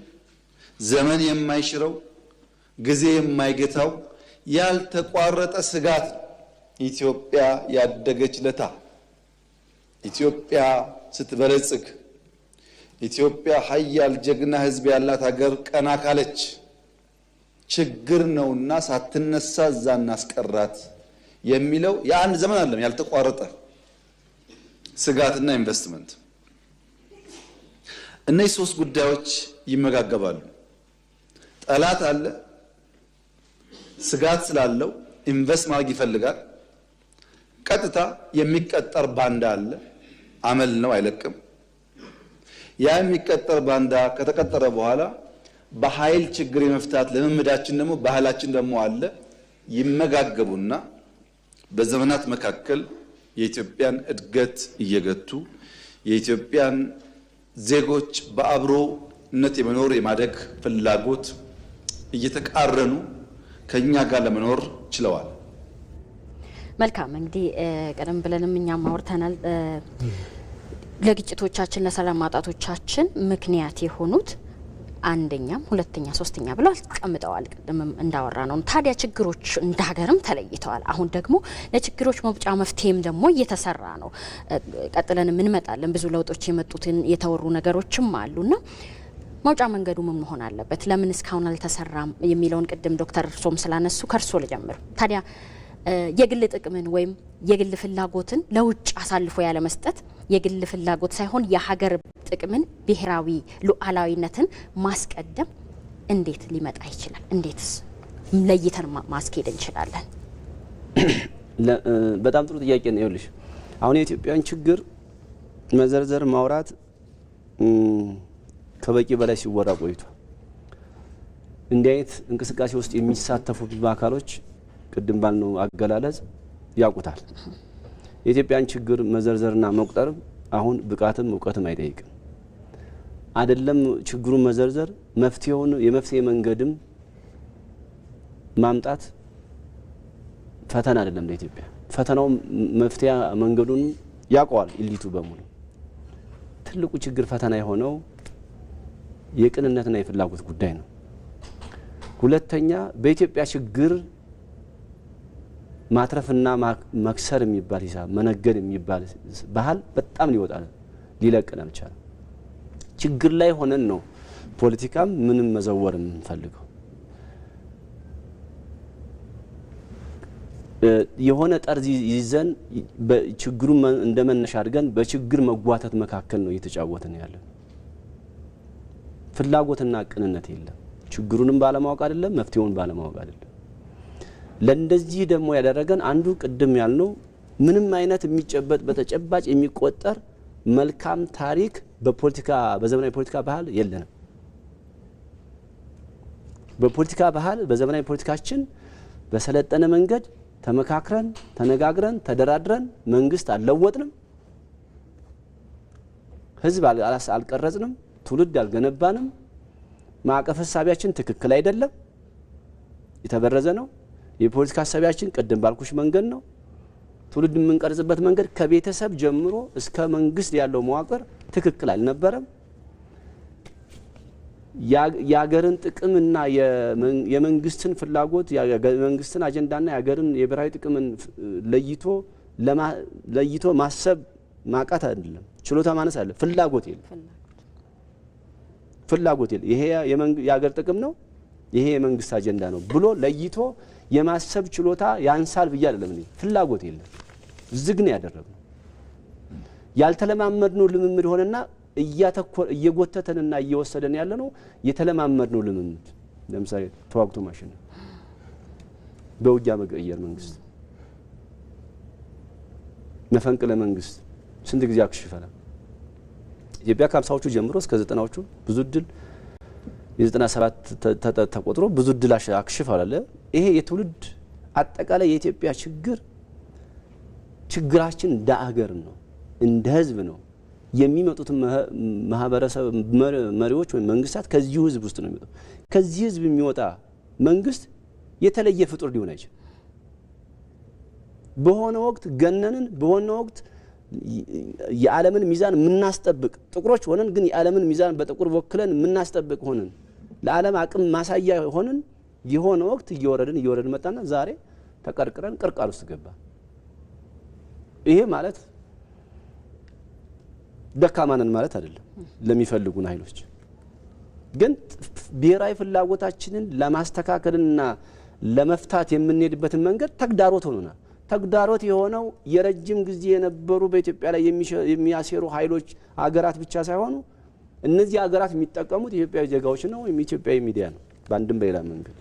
ዘመን የማይሽረው ጊዜ የማይገታው ያልተቋረጠ ስጋት ኢትዮጵያ ያደገች ለታ ኢትዮጵያ ስትበለጽግ ኢትዮጵያ ሀያል ጀግና ሕዝብ ያላት ሀገር ቀና ካለች ችግር ነውና ሳትነሳ እዛ እናስቀራት የሚለው የአንድ ዘመን አይደለም፣ ያልተቋረጠ ስጋትና ኢንቨስትመንት። እነዚህ ሶስት ጉዳዮች ይመጋገባሉ። ጠላት አለ፣ ስጋት ስላለው ኢንቨስት ማድረግ ይፈልጋል። ቀጥታ የሚቀጠር ባንዳ አለ፣ አመል ነው አይለቅም። ያ የሚቀጠር ባንዳ ከተቀጠረ በኋላ በኃይል ችግር የመፍታት ልምምዳችን ደግሞ ባህላችን ደግሞ አለ። ይመጋገቡና በዘመናት መካከል የኢትዮጵያን እድገት እየገቱ የኢትዮጵያን ዜጎች በአብሮነት የመኖር የማደግ ፍላጎት እየተቃረኑ ከኛ ጋር ለመኖር ችለዋል። መልካም እንግዲህ ቀደም ብለንም እኛም አውርተናል። ለግጭቶቻችን ለሰላም ማጣቶቻችን ምክንያት የሆኑት አንደኛም ሁለተኛ ሶስተኛ ብለው አስቀምጠዋል። ቅድምም እንዳወራ ነው። ታዲያ ችግሮች እንደ ሀገርም ተለይተዋል። አሁን ደግሞ ለችግሮች መውጫ መፍትሄም ደግሞ እየተሰራ ነው። ቀጥለን እንመጣለን። ብዙ ለውጦች የመጡትን የተወሩ ነገሮችም አሉና መውጫ መንገዱ ምን መሆን አለበት? ለምን እስካሁን አልተሰራም የሚለውን ቅድም ዶክተር እርሶም ስላነሱ ከርሶ ልጀምር። ታዲያ የግል ጥቅምን ወይም የግል ፍላጎትን ለውጭ አሳልፎ ያለ መስጠት የግል ፍላጎት ሳይሆን የሀገር ጥቅምን ብሔራዊ ሉዓላዊነትን ማስቀደም እንዴት ሊመጣ ይችላል? እንዴትስ ለይተን ማስኬድ እንችላለን? በጣም ጥሩ ጥያቄ ነው። ይኸውልሽ አሁን የኢትዮጵያን ችግር መዘርዘር ማውራት ከበቂ በላይ ሲወራ ቆይቷል። እንዲህ አይነት እንቅስቃሴ ውስጥ የሚሳተፉ ብዙ አካሎች ቅድም ባልነው አገላለጽ ያውቁታል። የኢትዮጵያን ችግር መዘርዘርና መቁጠር አሁን ብቃትም እውቀትም አይጠይቅም። አይደለም ችግሩን መዘርዘር የመፍትሄ መንገድም ማምጣት ፈተና አይደለም ለኢትዮጵያ። ፈተናው መፍትሄ መንገዱን ያውቀዋል ኢሊቱ በሙሉ። ትልቁ ችግር ፈተና የሆነው የቅንነትና የፍላጎት ጉዳይ ነው። ሁለተኛ በኢትዮጵያ ችግር ማትረፍና መክሰር የሚባል ሂሳብ መነገድ የሚባል ባህል በጣም ሊለቅን አልቻለም። ችግር ላይ ሆነን ነው ፖለቲካም ምንም መዘወር የምንፈልገው። የሆነ ጠርዝ ይዘን በችግሩን እንደመነሻ አድርገን በችግር መጓተት መካከል ነው እየተጫወትን ያለን። ፍላጎትና ቅንነት የለም። ችግሩንም ባለማወቅ አይደለም፣ መፍትሄውን ባለማወቅ አይደለም። ለእንደዚህ ደግሞ ያደረገን አንዱ ቅድም ያልነው ምንም አይነት የሚጨበጥ በተጨባጭ የሚቆጠር መልካም ታሪክ በዘመናዊ ፖለቲካ ባህል የለንም። በፖለቲካ ባህል በዘመናዊ ፖለቲካችን በሰለጠነ መንገድ ተመካክረን ተነጋግረን ተደራድረን መንግስት አልለወጥንም፣ ህዝብ አልቀረጽንም፣ ትውልድ አልገነባንም። ማዕቀፍ ሐሳቢያችን ትክክል አይደለም፣ የተበረዘ ነው። የፖለቲካ ሐሳቢያችን ቅድም ባልኩሽ መንገድ ነው። ትውልድ የምንቀርጽበት መንገድ ከቤተሰብ ጀምሮ እስከ መንግስት ያለው መዋቅር ትክክል አልነበረም። የሀገርን ጥቅምና የመንግስትን ፍላጎት የመንግስትን አጀንዳና የሀገርን የብሔራዊ ጥቅምን ለይቶ ማሰብ ማቃት አይደለም፣ ችሎታ ማነስ አለ፣ ፍላጎት የለም። ይሄ የሀገር ጥቅም ነው፣ ይሄ የመንግስት አጀንዳ ነው ብሎ ለይቶ የማሰብ ችሎታ ያንሳል ብዬ አይደለም። ፍላጎት የለም፣ ዝግ ነው ያደረግነው። ያልተለማመድነው ልምምድ ሆነና እየጎተተንና እየወሰደን ያለ ነው የተለማመድነው ልምምድ። ለምሳሌ ተዋግቶ ማሸነፍ፣ በውጊያ መቀየር መንግስት፣ መፈንቅለ መንግስት ስንት ጊዜ አክሽፈናል። ኢትዮጵያ ከ50ዎቹ ጀምሮ እስከ 90ዎቹ ብዙ ድል የ97 ተቆጥሮ ብዙ ድል አክሽፈዋል። ይሄ የትውልድ አጠቃላይ የኢትዮጵያ ችግራችን እንደ አገር ነው፣ እንደ ህዝብ ነው። የሚመጡት ማህበረሰብ መሪዎች ወይ መንግስታት ከዚሁ ህዝብ ውስጥ ነው የሚመጡት። ከዚህ ህዝብ የሚወጣ መንግስት የተለየ ፍጡር ሊሆን አይችልም። በሆነ ወቅት ገነንን፣ በሆነ ወቅት የዓለምን ሚዛን የምናስጠብቅ ጥቁሮች ሆነን ግን የዓለምን ሚዛን በጥቁር ወክለን የምናስጠብቅ ሆነን ለዓለም አቅም ማሳያ ሆነን የሆነ ወቅት እየወረድን መጣና ዛሬ ተቀርቅረን ቅርቃር ውስጥ ገባ። ይሄ ማለት ደካማነን ማለት አይደለም። ለሚፈልጉን ኃይሎች ግን ብሔራዊ ፍላጎታችንን ለማስተካከልና ለመፍታት የምንሄድበትን መንገድ ተግዳሮት ሆኖናል። ተግዳሮት የሆነው የረጅም ጊዜ የነበሩ በኢትዮጵያ ላይ የሚያሴሩ ኃይሎች አገራት ብቻ ሳይሆኑ እነዚህ አገራት የሚጠቀሙት ኢትዮጵያዊ ዜጋዎች ነው ወይም ኢትዮጵያዊ ሚዲያ ነው። በአንድም በሌላ መንገድ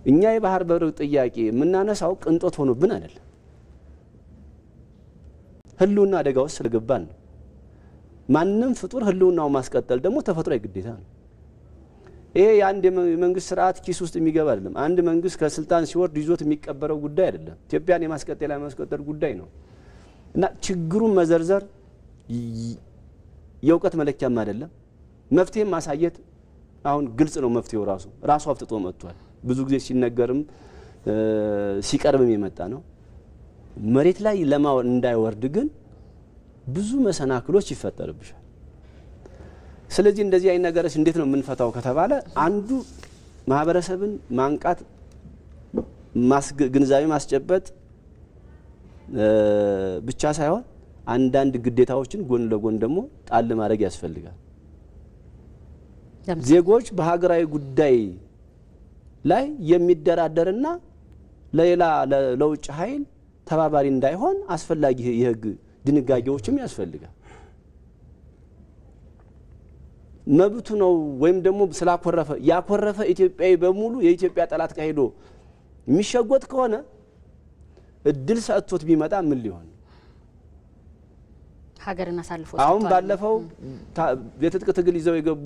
እኛ የባህር በር ጥያቄ የምናነሳው ቅንጦት ሆኖብን አይደለም፣ ህልውና አደጋ ውስጥ ስለገባን ነው። ማንም ፍጡር ህልውናው ማስቀጠል ደግሞ ተፈጥሯዊ ግዴታ ነው። ይሄ የአንድ የመንግስት ስርዓት ኪስ ውስጥ የሚገባ አይደለም። አንድ መንግስት ከስልጣን ሲወርድ ይዞት የሚቀበረው ጉዳይ አይደለም። ኢትዮጵያን የማስቀጠል ያለማስቀጠል ጉዳይ ነው እና ችግሩን መዘርዘር የእውቀት መለኪያም አይደለም። መፍትሄ ማሳየት አሁን ግልጽ ነው። መፍትሄው ራሱ አፍጥጦ መጥቷል። ብዙ ጊዜ ሲነገርም ሲቀርብም የመጣ ነው። መሬት ላይ እንዳይወርድ ግን ብዙ መሰናክሎች ይፈጠርብሻል። ስለዚህ እንደዚህ አይነት ነገሮች እንዴት ነው የምንፈታው ከተባለ አንዱ ማህበረሰብን ማንቃት፣ ግንዛቤ ማስጨበጥ ብቻ ሳይሆን አንዳንድ ግዴታዎችን ጎን ለጎን ደግሞ ጣል ማድረግ ያስፈልጋል። ዜጎች በሀገራዊ ጉዳይ ላይ የሚደራደርና ለሌላ ለውጭ ኃይል ተባባሪ እንዳይሆን አስፈላጊ የህግ ድንጋጌዎችም ያስፈልጋል። መብቱ ነው ወይም ደግሞ ያኮረፈ ኢትዮጵያዊ በሙሉ የኢትዮጵያ ጠላት ካሄዶ የሚሸጎጥ ከሆነ እድል ሰጥቶት ቢመጣ ምን ሊሆን ሀገርን አሳልፎ አሁን ባለፈው የትጥቅ ትግል ይዘው የገቡ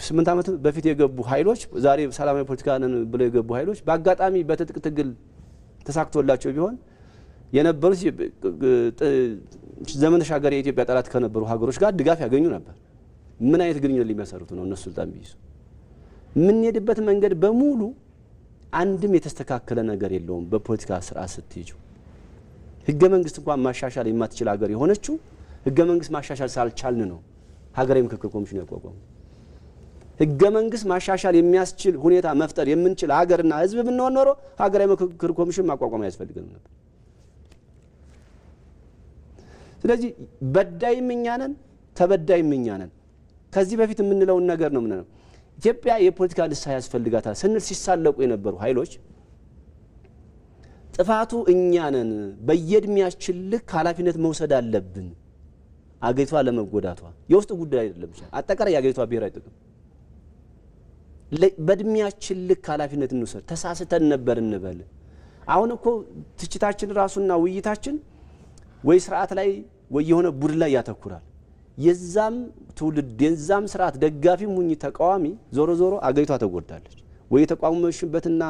8 ዓመት በፊት የገቡ ኃይሎች ዛሬ ሰላማዊ ፖለቲካ ነን ብለው የገቡ ኃይሎች በአጋጣሚ በትጥቅ ትግል ተሳክቶላቸው ቢሆን የነበሩት ዘመን ተሻጋሪ የኢትዮጵያ ጠላት ከነበሩ ሀገሮች ጋር ድጋፍ ያገኙ ነበር። ምን አይነት ግንኙነት ሊመሰርቱ ነው እነሱ ስልጣን ቢይዙ? ምን ሄድበት መንገድ በሙሉ አንድም የተስተካከለ ነገር የለውም። በፖለቲካ ስርዓት ስትይጁ ህገ መንግስት እንኳን ማሻሻል የማትችል ሀገር የሆነችው ህገ መንግስት ማሻሻል ሳልቻልን ነው ሀገራዊ ምክክር ኮሚሽን ያቋቋመው። ህገ መንግስት ማሻሻል የሚያስችል ሁኔታ መፍጠር የምንችል ሀገርና ህዝብ ብንሆን ኖሮ ሀገራዊ ምክክር ኮሚሽን ማቋቋም ያስፈልገን ነበር። ስለዚህ በዳይም እኛ ነን፣ ተበዳይም እኛ ነን። ከዚህ በፊት የምንለውን ነገር ነው የምንለው። ኢትዮጵያ የፖለቲካ ንስሐ ያስፈልጋታል ስንል ሲሳለቁ የነበሩ ኃይሎች ጥፋቱ እኛ ነን፣ በየእድሜያችን ልክ ኃላፊነት መውሰድ አለብን። አገሪቷ ለመጎዳቷ የውስጥ ጉዳይ አይደለም፣ አጠቃላይ የአገሪቷ ብሔራዊ ጥቅም በእድሜያችን ልክ ኃላፊነት እንውሰድ። ተሳስተን ነበር እንበል። አሁን እኮ ትችታችን ራሱና ውይይታችን ወይ ስርዓት ላይ ወይ የሆነ ቡድን ላይ ያተኩራል። የዛም ትውልድ የዛም ስርዓት ደጋፊም ሁኚ ተቃዋሚ ዞሮ ዞሮ አገሪቷ ተጎድታለች። ወይ የተቋመሽበትና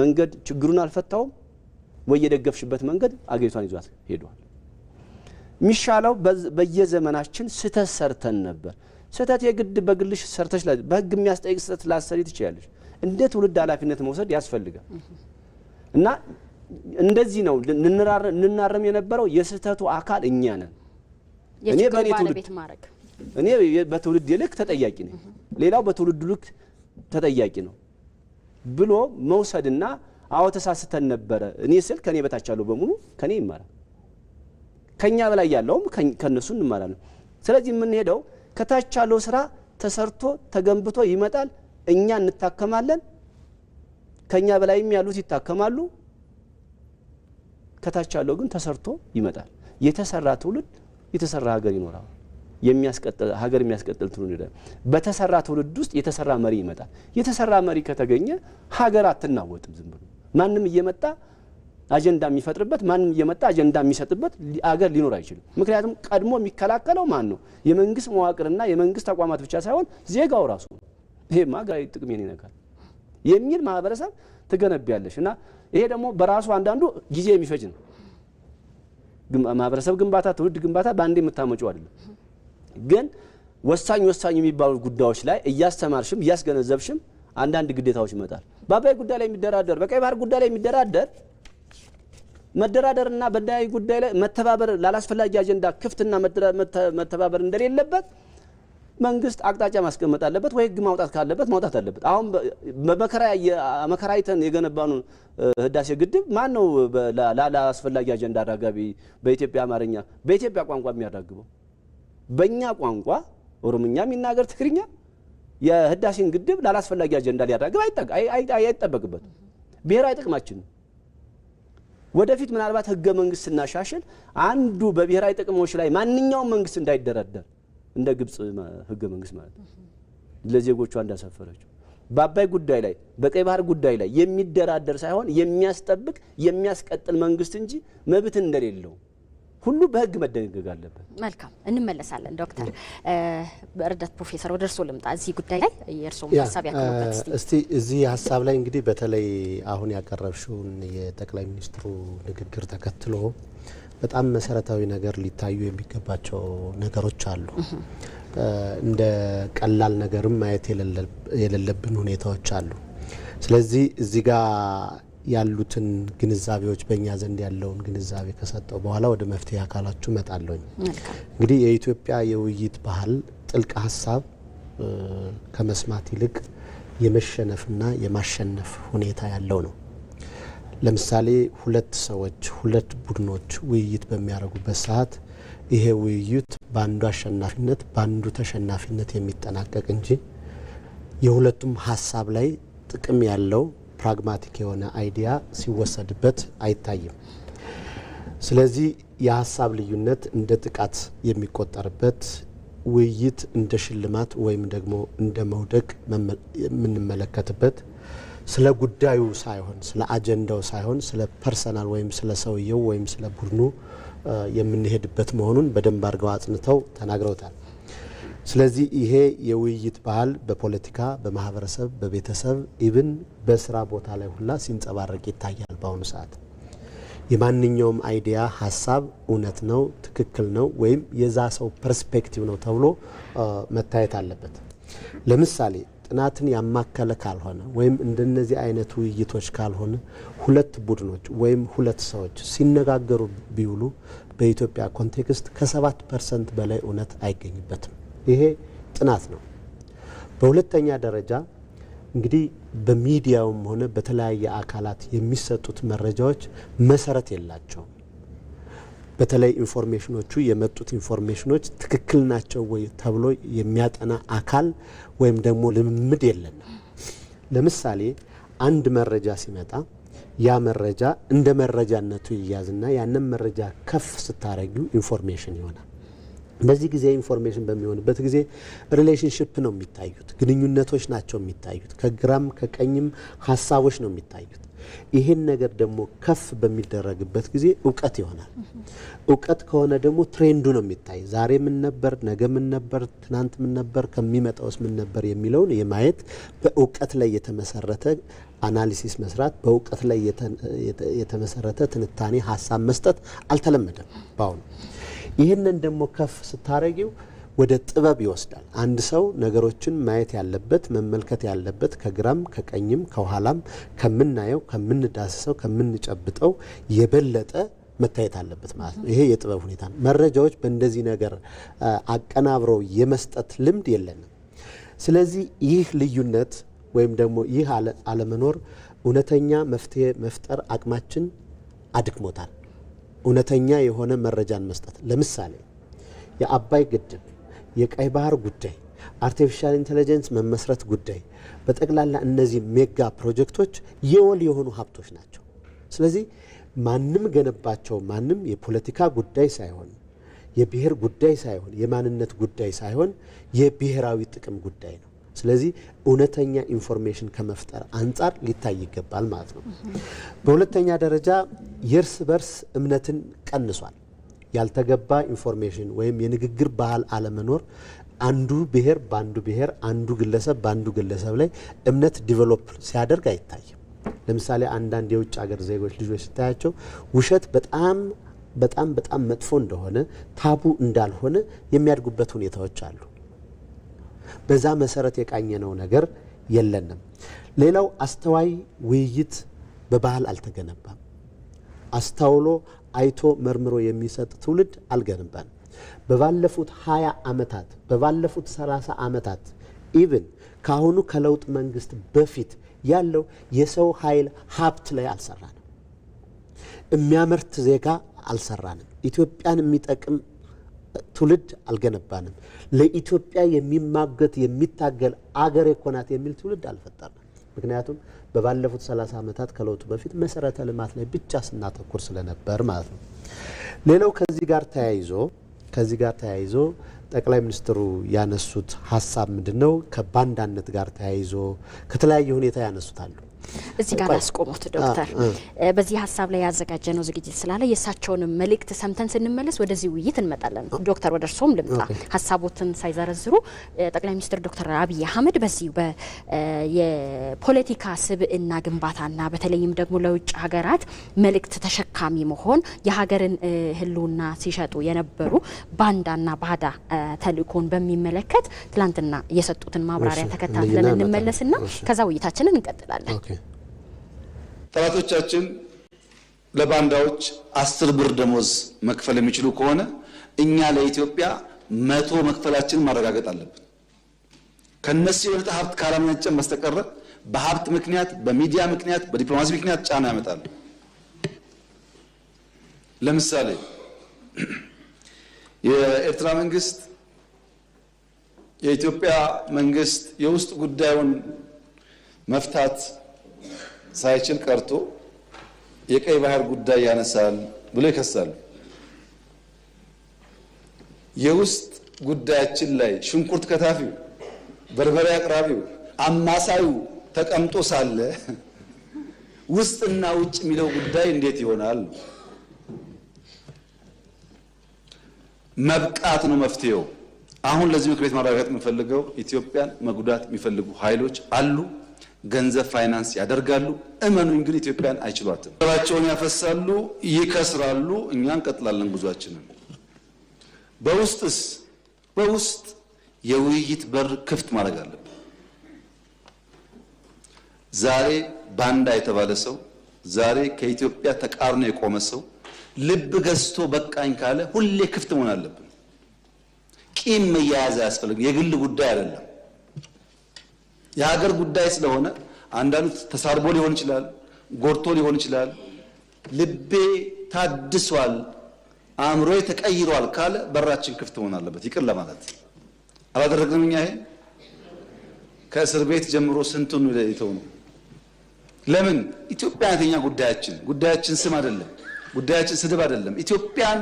መንገድ ችግሩን አልፈታውም፣ ወይ የደገፍሽበት መንገድ አገሪቷን ይዟት ሄዷል። ሚሻለው በየዘመናችን ስተት ሰርተን ነበር። ስተት የግድ በግልሽ ሰርተሽ በህግ የሚያስጠይቅ ስተት ላሰሪ ትችያለሽ። እንደ ትውልድ ኃላፊነት መውሰድ ያስፈልጋል እና እንደዚህ ነው እንናረም የነበረው። የስተቱ አካል እኛ ነን። እኔ በትውልድ ልክ ተጠያቂ ነኝ፣ ሌላው በትውልድ ልክ ተጠያቂ ነው ብሎ መውሰድና አዎ ተሳስተን ነበረ እኔ ስል ከኔ በታች ያለው በሙሉ ከኔ ይማራል፣ ከኛ በላይ ያለውም ከነሱ እንማራለን። ስለዚህ የምንሄደው ከታች ያለው ስራ ተሰርቶ ተገንብቶ ይመጣል፣ እኛ እንታከማለን፣ ከኛ በላይም ያሉት ይታከማሉ። ከታች ያለው ግን ተሰርቶ ይመጣል። የተሰራ ትውልድ የተሰራ ሀገር ይኖራል። የሚያስቀጥል ሀገር የሚያስቀጥል ትውልድ በተሰራ ትውልድ ውስጥ የተሰራ መሪ ይመጣል። የተሰራ መሪ ከተገኘ ሀገር አትናወጥም። ዝም ብሎ ማንም እየመጣ አጀንዳ የሚፈጥርበት ማንም እየመጣ አጀንዳ የሚሰጥበት ሀገር ሊኖር አይችልም። ምክንያቱም ቀድሞ የሚከላከለው ማን ነው? የመንግስት መዋቅርና የመንግስት ተቋማት ብቻ ሳይሆን ዜጋው ራሱ ነው። ይሄ ሀገራዊ ጥቅሜን ይነካል የሚል ማህበረሰብ ትገነቢያለሽ እና ይሄ ደግሞ በራሱ አንዳንዱ ጊዜ የሚፈጅ ነው። ማህበረሰብ ግንባታ ትውልድ ግንባታ በአንዴ የምታመጪው አይደለም። ግን ወሳኝ የሚባሉ ጉዳዮች ላይ እያስተማርሽም እያስገነዘብሽም አንዳንድ ግዴታዎች ይመጣል። በአባይ ጉዳይ ላይ የሚደራደር በቀይ ባህር ጉዳይ ላይ የሚደራደር መደራደርና በዳይ ጉዳይ ላይ መተባበር ላላስፈላጊ አጀንዳ ክፍትና መተባበር እንደሌለበት መንግስት አቅጣጫ ማስቀመጥ አለበት ወይ ህግ ማውጣት ካለበት ማውጣት አለበት። አሁን መከራይተን የገነባኑ ህዳሴ ግድብ ማን ነው ላላስፈላጊ አጀንዳ አራጋቢ በኢትዮጵያ አማርኛ በኢትዮጵያ ቋንቋ የሚያራግበው? በእኛ ቋንቋ ኦሮምኛ የሚናገር ትግርኛ የህዳሴን ግድብ ላላስፈላጊ አጀንዳ ሊያራግብ አይጠበቅበትም። ብሔራዊ ጥቅማችን ወደፊት ምናልባት ህገ መንግስት ስናሻሽል አንዱ በብሔራዊ ጥቅሞች ላይ ማንኛውም መንግስት እንዳይደራደር እንደ ግብጽ ህገ መንግስት ማለት ነው ለዜጎቿ እንዳሰፈረችው በአባይ ጉዳይ ላይ በቀይ ባህር ጉዳይ ላይ የሚደራደር ሳይሆን የሚያስጠብቅ የሚያስቀጥል መንግስት እንጂ መብት እንደሌለው ሁሉ በህግ መደንገግ አለበት። መልካም እንመለሳለን። ዶክተር ረዳት ፕሮፌሰር ወደ እርሶ ልምጣ። እዚህ ጉዳይ ላይ የእርሶም ሀሳብ ያከሉበት እስቲ እዚህ ሀሳብ ላይ እንግዲህ በተለይ አሁን ያቀረብሽውን የጠቅላይ ሚኒስትሩ ንግግር ተከትሎ በጣም መሰረታዊ ነገር ሊታዩ የሚገባቸው ነገሮች አሉ። እንደ ቀላል ነገርም ማየት የሌለብን ሁኔታዎች አሉ። ስለዚህ እዚህ ጋር ያሉትን ግንዛቤዎች በእኛ ዘንድ ያለውን ግንዛቤ ከሰጠው በኋላ ወደ መፍትሄ አካላችሁ መጣለኝ። እንግዲህ የኢትዮጵያ የውይይት ባህል ጥልቅ ሀሳብ ከመስማት ይልቅ የመሸነፍና የማሸነፍ ሁኔታ ያለው ነው። ለምሳሌ ሁለት ሰዎች ሁለት ቡድኖች ውይይት በሚያደርጉበት ሰዓት ይሄ ውይይት ባንዱ አሸናፊነት ባንዱ ተሸናፊነት የሚጠናቀቅ እንጂ የሁለቱም ሀሳብ ላይ ጥቅም ያለው ፕራግማቲክ የሆነ አይዲያ ሲወሰድበት አይታይም። ስለዚህ የሀሳብ ልዩነት እንደ ጥቃት የሚቆጠርበት ውይይት እንደ ሽልማት ወይም ደግሞ እንደ መውደቅ የምንመለከትበት ስለ ጉዳዩ ሳይሆን ስለ አጀንዳው ሳይሆን ስለ ፐርሰናል ወይም ስለ ሰውየው ወይም ስለ ቡድኑ የምንሄድበት መሆኑን በደንብ አድርገው አጽንተው ተናግረውታል። ስለዚህ ይሄ የውይይት ባህል በፖለቲካ በማህበረሰብ በቤተሰብ ኢቭን በስራ ቦታ ላይ ሁላ ሲንጸባረቅ ይታያል። በአሁኑ ሰዓት የማንኛውም አይዲያ ሀሳብ እውነት ነው ትክክል ነው ወይም የዛ ሰው ፐርስፔክቲቭ ነው ተብሎ መታየት አለበት። ለምሳሌ ጥናትን ያማከለ ካልሆነ ወይም እንደነዚህ አይነት ውይይቶች ካልሆነ ሁለት ቡድኖች ወይም ሁለት ሰዎች ሲነጋገሩ ቢውሉ በኢትዮጵያ ኮንቴክስት ከ7% በላይ እውነት አይገኝበትም። ይሄ ጥናት ነው። በሁለተኛ ደረጃ እንግዲህ በሚዲያውም ሆነ በተለያየ አካላት የሚሰጡት መረጃዎች መሰረት የላቸውም። በተለይ ኢንፎርሜሽኖቹ የመጡት ኢንፎርሜሽኖች ትክክል ናቸው ወይ ተብሎ የሚያጠና አካል ወይም ደግሞ ልምምድ የለንም። ለምሳሌ አንድ መረጃ ሲመጣ ያ መረጃ እንደ መረጃነቱ ይያዝና ያንን መረጃ ከፍ ስታረጊው ኢንፎርሜሽን ይሆናል። በዚህ ጊዜ ኢንፎርሜሽን በሚሆንበት ጊዜ ሪሌሽንሺፕ ነው የሚታዩት፣ ግንኙነቶች ናቸው የሚታዩት፣ ከግራም ከቀኝም ሀሳቦች ነው የሚታዩት። ይሄን ነገር ደግሞ ከፍ በሚደረግበት ጊዜ እውቀት ይሆናል። እውቀት ከሆነ ደግሞ ትሬንዱ ነው የሚታይ። ዛሬ ምን ነበር፣ ነገ ምን ነበር፣ ትናንት ምን ነበር፣ ከሚመጣውስ ምን ነበር የሚለውን የማየት በእውቀት ላይ የተመሰረተ አናሊሲስ መስራት፣ በእውቀት ላይ የተመሰረተ ትንታኔ ሀሳብ መስጠት አልተለመደም ባሁን። ይህንን ደግሞ ከፍ ስታረጊው ወደ ጥበብ ይወስዳል። አንድ ሰው ነገሮችን ማየት ያለበት መመልከት ያለበት ከግራም ከቀኝም ከኋላም ከምናየው ከምንዳስሰው ከምንጨብጠው የበለጠ መታየት አለበት ማለት ነው። ይሄ የጥበብ ሁኔታ ነው። መረጃዎች በእንደዚህ ነገር አቀናብረው የመስጠት ልምድ የለንም። ስለዚህ ይህ ልዩነት ወይም ደግሞ ይህ አለመኖር እውነተኛ መፍትሄ መፍጠር አቅማችን አድክሞታል። እውነተኛ የሆነ መረጃን መስጠት ለምሳሌ የአባይ ግድብ የቀይ ባህር ጉዳይ አርቲፊሻል ኢንተለጀንስ መመስረት ጉዳይ በጠቅላላ እነዚህ ሜጋ ፕሮጀክቶች የወል የሆኑ ሀብቶች ናቸው። ስለዚህ ማንም ገነባቸው ማንም የፖለቲካ ጉዳይ ሳይሆን የብሔር ጉዳይ ሳይሆን የማንነት ጉዳይ ሳይሆን የብሔራዊ ጥቅም ጉዳይ ነው። ስለዚህ እውነተኛ ኢንፎርሜሽን ከመፍጠር አንጻር ሊታይ ይገባል ማለት ነው። በሁለተኛ ደረጃ የእርስ በርስ እምነትን ቀንሷል። ያልተገባ ኢንፎርሜሽን ወይም የንግግር ባህል አለመኖር አንዱ ብሔር በአንዱ ብሔር አንዱ ግለሰብ በአንዱ ግለሰብ ላይ እምነት ዲቨሎፕ ሲያደርግ አይታይም። ለምሳሌ አንዳንድ የውጭ ሀገር ዜጎች ልጆች ስታያቸው ውሸት በጣም በጣም በጣም መጥፎ እንደሆነ ታቡ እንዳልሆነ የሚያድጉበት ሁኔታዎች አሉ። በዛ መሰረት የቃኘነው ነገር የለንም። ሌላው አስተዋይ ውይይት በባህል አልተገነባም። አስተውሎ አይቶ መርምሮ የሚሰጥ ትውልድ አልገነባንም። በባለፉት 20 ዓመታት በባለፉት 30 ዓመታት ኢቭን ካሁኑ ከለውጥ መንግስት በፊት ያለው የሰው ኃይል ሀብት ላይ አልሰራንም። የሚያመርት ዜጋ አልሰራንም። ኢትዮጵያን የሚጠቅም ትውልድ አልገነባንም። ለኢትዮጵያ የሚማገት የሚታገል አገር የኮናት የሚል ትውልድ አልፈጠርንም። ምክንያቱም በባለፉት 30 ዓመታት ከለውጡ በፊት መሰረተ ልማት ላይ ብቻ ስናተኩር ስለነበር ማለት ነው። ሌላው ከዚህ ጋር ተያይዞ ጠቅላይ ሚኒስትሩ ያነሱት ሐሳብ ምንድነው? ከባንዳነት ጋር ተያይዞ ከተለያየ ሁኔታ ያነሱታሉ። እዚህ ጋር አስቆሙት ዶክተር። በዚህ ሐሳብ ላይ ያዘጋጀነው ዝግጅት ስላለ የሳቸውን መልእክት ሰምተን ስንመለስ ወደዚህ ውይይት እንመጣለን። ዶክተር ወደ እርሶም ልምጣ። ሐሳቦትን ሳይዘረዝሩ ጠቅላይ ሚኒስትር ዶክተር አብይ አህመድ በዚህ የፖለቲካ ስብዕና ግንባታና በተለይም ደግሞ ለውጭ ሀገራት መልእክት ተሸካሚ መሆን የሀገርን ህልውና ሲሸጡ የነበሩ ባንዳና ባዳ ተልእኮን በሚመለከት ትላንትና የሰጡትን ማብራሪያ ተከታትለን እንመለስና ከዛ ውይይታችንን እንቀጥላለን። ጠላቶቻችን ለባንዳዎች 10 ብር ደሞዝ መክፈል የሚችሉ ከሆነ እኛ ለኢትዮጵያ 100 መክፈላችንን ማረጋገጥ አለብን። ከነሱ የበለጠ ሀብት ካላመነጨን በስተቀር በሀብት ምክንያት፣ በሚዲያ ምክንያት፣ በዲፕሎማሲ ምክንያት ጫና ያመጣሉ። ለምሳሌ የኤርትራ መንግስት የኢትዮጵያ መንግስት የውስጥ ጉዳዩን መፍታት ሳይችል ቀርቶ የቀይ ባህር ጉዳይ ያነሳል ብሎ ይከሳሉ። የውስጥ ጉዳያችን ላይ ሽንኩርት ከታፊው፣ በርበሬ አቅራቢው፣ አማሳዩ ተቀምጦ ሳለ ውስጥና ውጭ የሚለው ጉዳይ እንዴት ይሆናል? መብቃት ነው መፍትሄው። አሁን ለዚህ ምክር ቤት ማረጋገጥ የምፈልገው ኢትዮጵያን መጉዳት የሚፈልጉ ኃይሎች አሉ። ገንዘብ ፋይናንስ ያደርጋሉ። እመኑኝ ግን ኢትዮጵያን አይችሏትም። ገንዘባቸውን ያፈሳሉ፣ ይከስራሉ። እኛ እንቀጥላለን ጉዟችንን። በውስጥ የውይይት በር ክፍት ማድረግ አለብን። ዛሬ ባንዳ የተባለ ሰው፣ ዛሬ ከኢትዮጵያ ተቃርኖ የቆመ ሰው ልብ ገዝቶ በቃኝ ካለ ሁሌ ክፍት መሆን አለብን። ቂም መያያዝ አያስፈልግም። የግል ጉዳይ አይደለም፣ የሀገር ጉዳይ ስለሆነ አንዳንዱ ተሳርቦ ሊሆን ይችላል፣ ጎርቶ ሊሆን ይችላል። ልቤ ታድሷል፣ አእምሮዬ ተቀይሯል ካለ በራችን ክፍት መሆን አለበት። ይቅር ለማለት አላደረግንም። እኛ ይሄ ከእስር ቤት ጀምሮ ስንቱን ይተው ነው። ለምን? ኢትዮጵያ ያተኛ ጉዳያችን ስም አይደለም፣ ጉዳያችን ስድብ አይደለም። ኢትዮጵያን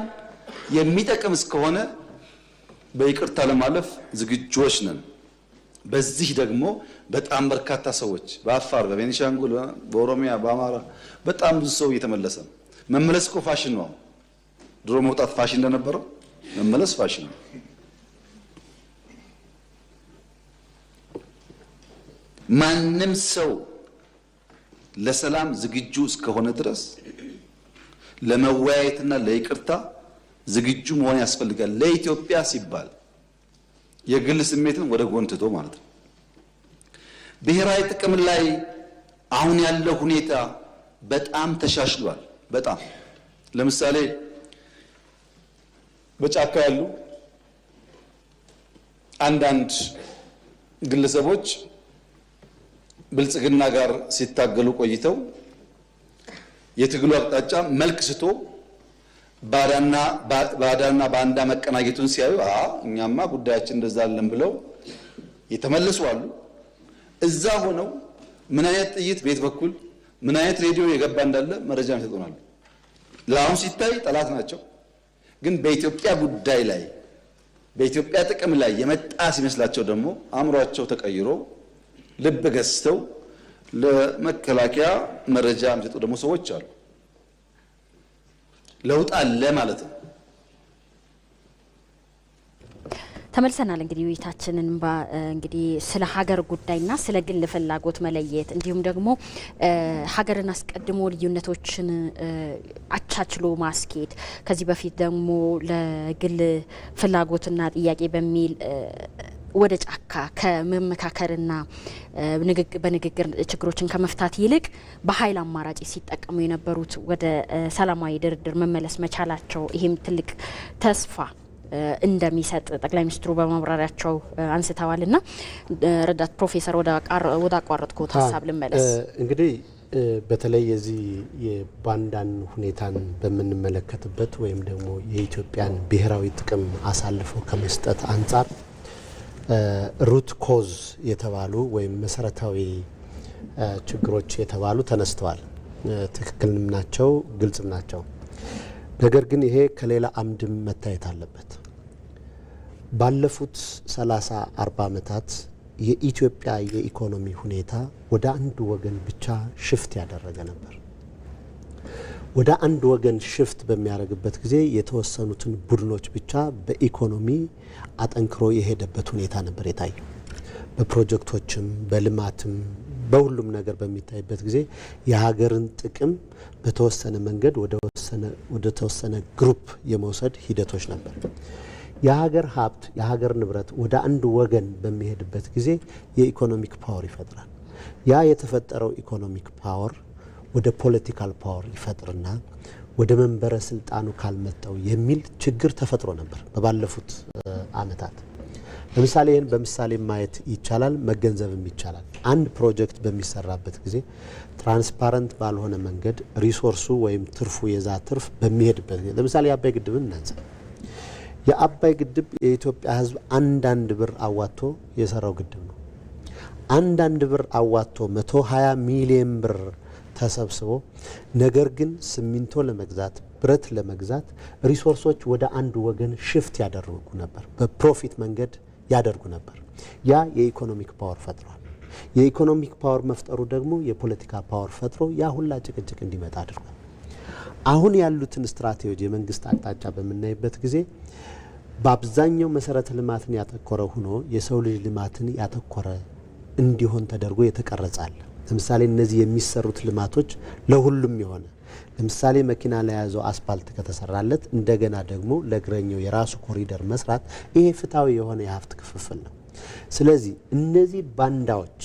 የሚጠቅም እስከሆነ በይቅርታ ለማለፍ ዝግጁዎች ነን። በዚህ ደግሞ በጣም በርካታ ሰዎች በአፋር፣ በቤኒሻንጉል፣ በኦሮሚያ፣ በአማራ በጣም ብዙ ሰው እየተመለሰ ነው። መመለስ እኮ ፋሽን ነው። ድሮ መውጣት ፋሽን እንደነበረው መመለስ ፋሽን ነው። ማንም ሰው ለሰላም ዝግጁ እስከሆነ ድረስ ለመወያየትና ለይቅርታ ዝግጁ መሆን ያስፈልጋል። ለኢትዮጵያ ሲባል የግል ስሜትን ወደ ጎን ትቶ ማለት ነው። ብሔራዊ ጥቅም ላይ አሁን ያለው ሁኔታ በጣም ተሻሽሏል። በጣም ለምሳሌ በጫካ ያሉ አንዳንድ ግለሰቦች ብልጽግና ጋር ሲታገሉ ቆይተው የትግሉ አቅጣጫ መልክ ስቶ ባዳና ባንዳ መቀናጀቱን ሲያዩ እኛማ ጉዳያችን እንደዛ አለን ብለው የተመለሱ አሉ። እዛ ሆነው ምን አይነት ጥይት ቤት በኩል ምን አይነት ሬዲዮ የገባ እንዳለ መረጃ ይሰጡናል። ለአሁን ሲታይ ጠላት ናቸው፣ ግን በኢትዮጵያ ጉዳይ ላይ በኢትዮጵያ ጥቅም ላይ የመጣ ሲመስላቸው ደግሞ አእምሯቸው ተቀይሮ ልብ ገዝተው ለመከላከያ መረጃ የሚሰጡ ደግሞ ሰዎች አሉ። ለውጥ አለ ማለት ነው። ተመልሰናል። እንግዲህ ውይይታችንን እንግዲህ ስለ ሀገር ጉዳይና ስለ ግል ፍላጎት መለየት እንዲሁም ደግሞ ሀገርን አስቀድሞ ልዩነቶችን አቻችሎ ማስኬድ ከዚህ በፊት ደግሞ ለግል ፍላጎትና ጥያቄ በሚል ወደ ጫካ ከመመካከርና በንግግር ችግሮችን ከመፍታት ይልቅ በኃይል አማራጭ ሲጠቀሙ የነበሩት ወደ ሰላማዊ ድርድር መመለስ መቻላቸው ይሄም ትልቅ ተስፋ እንደሚሰጥ ጠቅላይ ሚኒስትሩ በማብራሪያቸው አንስተዋልና ረዳት ፕሮፌሰር ወደ አቋረጥኩት ሀሳብ ልመለስ። እንግዲህ በተለይ የዚህ የባንዳን ሁኔታን በምንመለከትበት ወይም ደግሞ የኢትዮጵያን ብሔራዊ ጥቅም አሳልፎ ከመስጠት አንጻር ሩት ኮዝ የተባሉ ወይም መሰረታዊ ችግሮች የተባሉ ተነስተዋል። ትክክልም ናቸው፣ ግልጽም ናቸው። ነገር ግን ይሄ ከሌላ አምድም መታየት አለበት። ባለፉት 30-40 ዓመታት የኢትዮጵያ የኢኮኖሚ ሁኔታ ወደ አንድ ወገን ብቻ ሽፍት ያደረገ ነበር። ወደ አንድ ወገን ሽፍት በሚያደርግበት ጊዜ የተወሰኑትን ቡድኖች ብቻ በኢኮኖሚ አጠንክሮ የሄደበት ሁኔታ ነበር የታየው። በፕሮጀክቶችም በልማትም በሁሉም ነገር በሚታይበት ጊዜ የሀገርን ጥቅም በተወሰነ መንገድ ወደ ተወሰነ ግሩፕ የመውሰድ ሂደቶች ነበር። የሀገር ሀብት የሀገር ንብረት ወደ አንድ ወገን በሚሄድበት ጊዜ የኢኮኖሚክ ፓወር ይፈጥራል። ያ የተፈጠረው ኢኮኖሚክ ፓወር ወደ ፖለቲካል ፓወር ይፈጥርና ወደ መንበረ ስልጣኑ ካልመጣው የሚል ችግር ተፈጥሮ ነበር በባለፉት አመታት። ለምሳሌ ይህን በምሳሌ ማየት ይቻላል፣ መገንዘብም ይቻላል። አንድ ፕሮጀክት በሚሰራበት ጊዜ ትራንስፓረንት ባልሆነ መንገድ ሪሶርሱ ወይም ትርፉ የዛ ትርፍ በሚሄድበት ጊዜ ለምሳሌ የአባይ ግድብን እናንሳ። የአባይ ግድብ የኢትዮጵያ ሕዝብ አንዳንድ ብር አዋጥቶ የሰራው ግድብ ነው። አንዳንድ ብር አዋጥቶ 120 ሚሊዮን ብር ተሰብስቦ ነገር ግን ሲሚንቶ ለመግዛት ብረት ለመግዛት ሪሶርሶች ወደ አንድ ወገን ሽፍት ያደርጉ ነበር፣ በፕሮፊት መንገድ ያደርጉ ነበር። ያ የኢኮኖሚክ ፓወር ፈጥሯል። የኢኮኖሚክ ፓወር መፍጠሩ ደግሞ የፖለቲካ ፓወር ፈጥሮ ያ ሁላ ጭቅጭቅ እንዲመጣ አድርጓል። አሁን ያሉትን ስትራቴጂ የመንግስት አቅጣጫ በምናይበት ጊዜ በአብዛኛው መሰረተ ልማትን ያተኮረ ሆኖ የሰው ልጅ ልማትን ያተኮረ እንዲሆን ተደርጎ የተቀረጻል። ለምሳሌ እነዚህ የሚሰሩት ልማቶች ለሁሉም የሆነ ለምሳሌ መኪና ላይ ያዘው አስፋልት ከተሰራለት እንደገና ደግሞ ለእግረኛው የራሱ ኮሪደር መስራት ይሄ ፍትሃዊ የሆነ የሀብት ክፍፍል ነው። ስለዚህ እነዚህ ባንዳዎች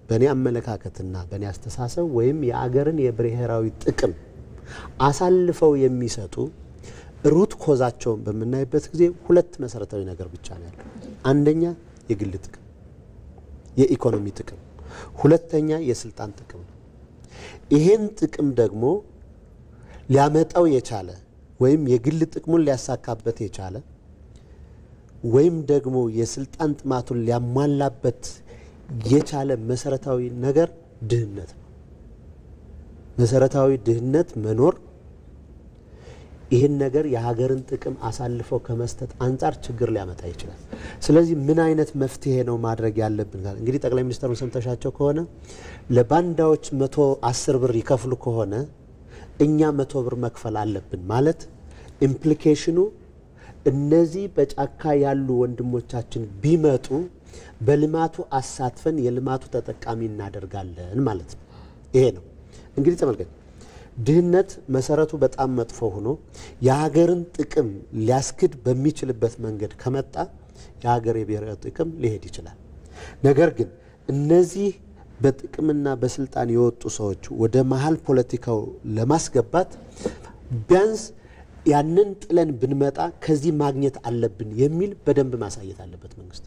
በእኔ አመለካከትና በእኔ አስተሳሰብ ወይም የአገርን የብሔራዊ ጥቅም አሳልፈው የሚሰጡ ሩት ኮዛቸውን በምናይበት ጊዜ ሁለት መሰረታዊ ነገር ብቻ ነው ያለው። አንደኛ የግል ጥቅም፣ የኢኮኖሚ ጥቅም፣ ሁለተኛ የስልጣን ጥቅም ነው። ይሄን ጥቅም ደግሞ ሊያመጣው የቻለ ወይም የግል ጥቅሙን ሊያሳካበት የቻለ ወይም ደግሞ የስልጣን ጥማቱን ሊያሟላበት የቻለ መሰረታዊ ነገር ድህነት ነው። መሰረታዊ ድህነት መኖር ይህን ነገር የሀገርን ጥቅም አሳልፈው ከመስጠት አንጻር ችግር ሊያመጣ ይችላል። ስለዚህ ምን አይነት መፍትሄ ነው ማድረግ ያለብን? እንግዲህ ጠቅላይ ሚኒስትሩን ሰምተሻቸው ከሆነ ለባንዳዎች 110 ብር ይከፍሉ ከሆነ እኛ 100 ብር መክፈል አለብን ማለት ኢምፕሊኬሽኑ እነዚህ በጫካ ያሉ ወንድሞቻችን ቢመጡ በልማቱ አሳትፈን የልማቱ ተጠቃሚ እናደርጋለን ማለት ነው። ይሄ ነው እንግዲህ ተመልከቱ። ድህነት መሰረቱ በጣም መጥፎ ሆኖ የሀገርን ጥቅም ሊያስክድ በሚችልበት መንገድ ከመጣ የሀገር የብሔራዊ ጥቅም ሊሄድ ይችላል። ነገር ግን እነዚህ በጥቅምና በስልጣን የወጡ ሰዎች ወደ መሀል ፖለቲካው ለማስገባት ቢያንስ ያንን ጥለን ብንመጣ ከዚህ ማግኘት አለብን የሚል በደንብ ማሳየት አለበት መንግስት።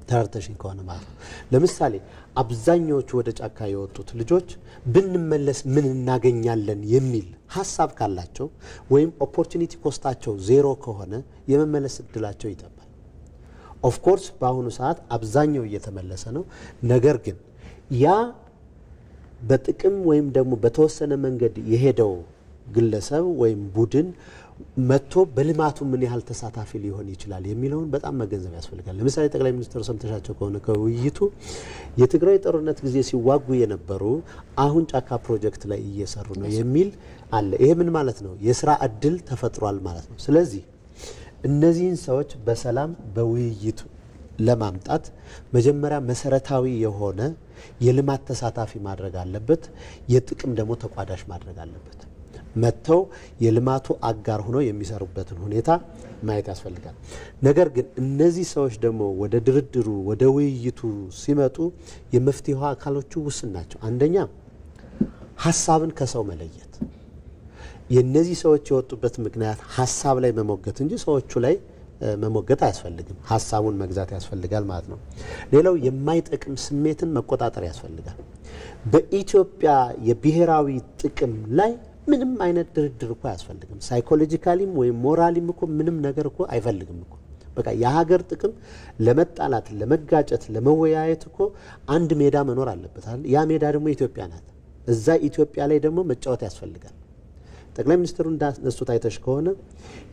ተራርተሽን ከሆነ ማለት ነው። ለምሳሌ አብዛኛዎቹ ወደ ጫካ የወጡት ልጆች ብንመለስ ምን እናገኛለን የሚል ሀሳብ ካላቸው ወይም ኦፖርቹኒቲ ኮስታቸው ዜሮ ከሆነ የመመለስ እድላቸው ይጠባል። ኦፍ ኮርስ በአሁኑ ሰዓት አብዛኛው እየተመለሰ ነው። ነገር ግን ያ በጥቅም ወይም ደግሞ በተወሰነ መንገድ የሄደው ግለሰብ ወይም ቡድን መጥቶ በልማቱ ምን ያህል ተሳታፊ ሊሆን ይችላል የሚለውን በጣም መገንዘብ ያስፈልጋል። ለምሳሌ ጠቅላይ ሚኒስትሩ ሰምተሻቸው ከሆነ ከውይይቱ የትግራይ ጦርነት ጊዜ ሲዋጉ የነበሩ አሁን ጫካ ፕሮጀክት ላይ እየሰሩ ነው የሚል አለ። ይሄ ምን ማለት ነው? የስራ እድል ተፈጥሯል ማለት ነው። ስለዚህ እነዚህን ሰዎች በሰላም በውይይቱ ለማምጣት መጀመሪያ መሰረታዊ የሆነ የልማት ተሳታፊ ማድረግ አለበት። የጥቅም ደግሞ ተቋዳሽ ማድረግ አለበት። መጥተው የልማቱ አጋር ሆኖ የሚሰሩበትን ሁኔታ ማየት ያስፈልጋል። ነገር ግን እነዚህ ሰዎች ደግሞ ወደ ድርድሩ ወደ ውይይቱ ሲመጡ የመፍትሄው አካሎቹ ውስን ናቸው። አንደኛ ሀሳብን ከሰው መለየት። የነዚህ ሰዎች የወጡበት ምክንያት ሀሳብ ላይ መሞገት እንጂ ሰዎቹ ላይ መሞገት አያስፈልግም። ሀሳቡን መግዛት ያስፈልጋል ማለት ነው። ሌላው የማይጠቅም ስሜትን መቆጣጠር ያስፈልጋል። በኢትዮጵያ የብሔራዊ ጥቅም ላይ ምንም አይነት ድርድር እኮ አያስፈልግም። ሳይኮሎጂካሊም ወይም ሞራሊም እኮ ምንም ነገር እኮ አይፈልግም እኮ። በቃ የሀገር ጥቅም ለመጣላት፣ ለመጋጨት፣ ለመወያየት እኮ አንድ ሜዳ መኖር አለበት አይደል? ያ ሜዳ ደግሞ ኢትዮጵያ ናት። እዛ ኢትዮጵያ ላይ ደግሞ መጫወት ያስፈልጋል። ጠቅላይ ሚኒስትሩ እንዳነሱት አይተሽ ከሆነ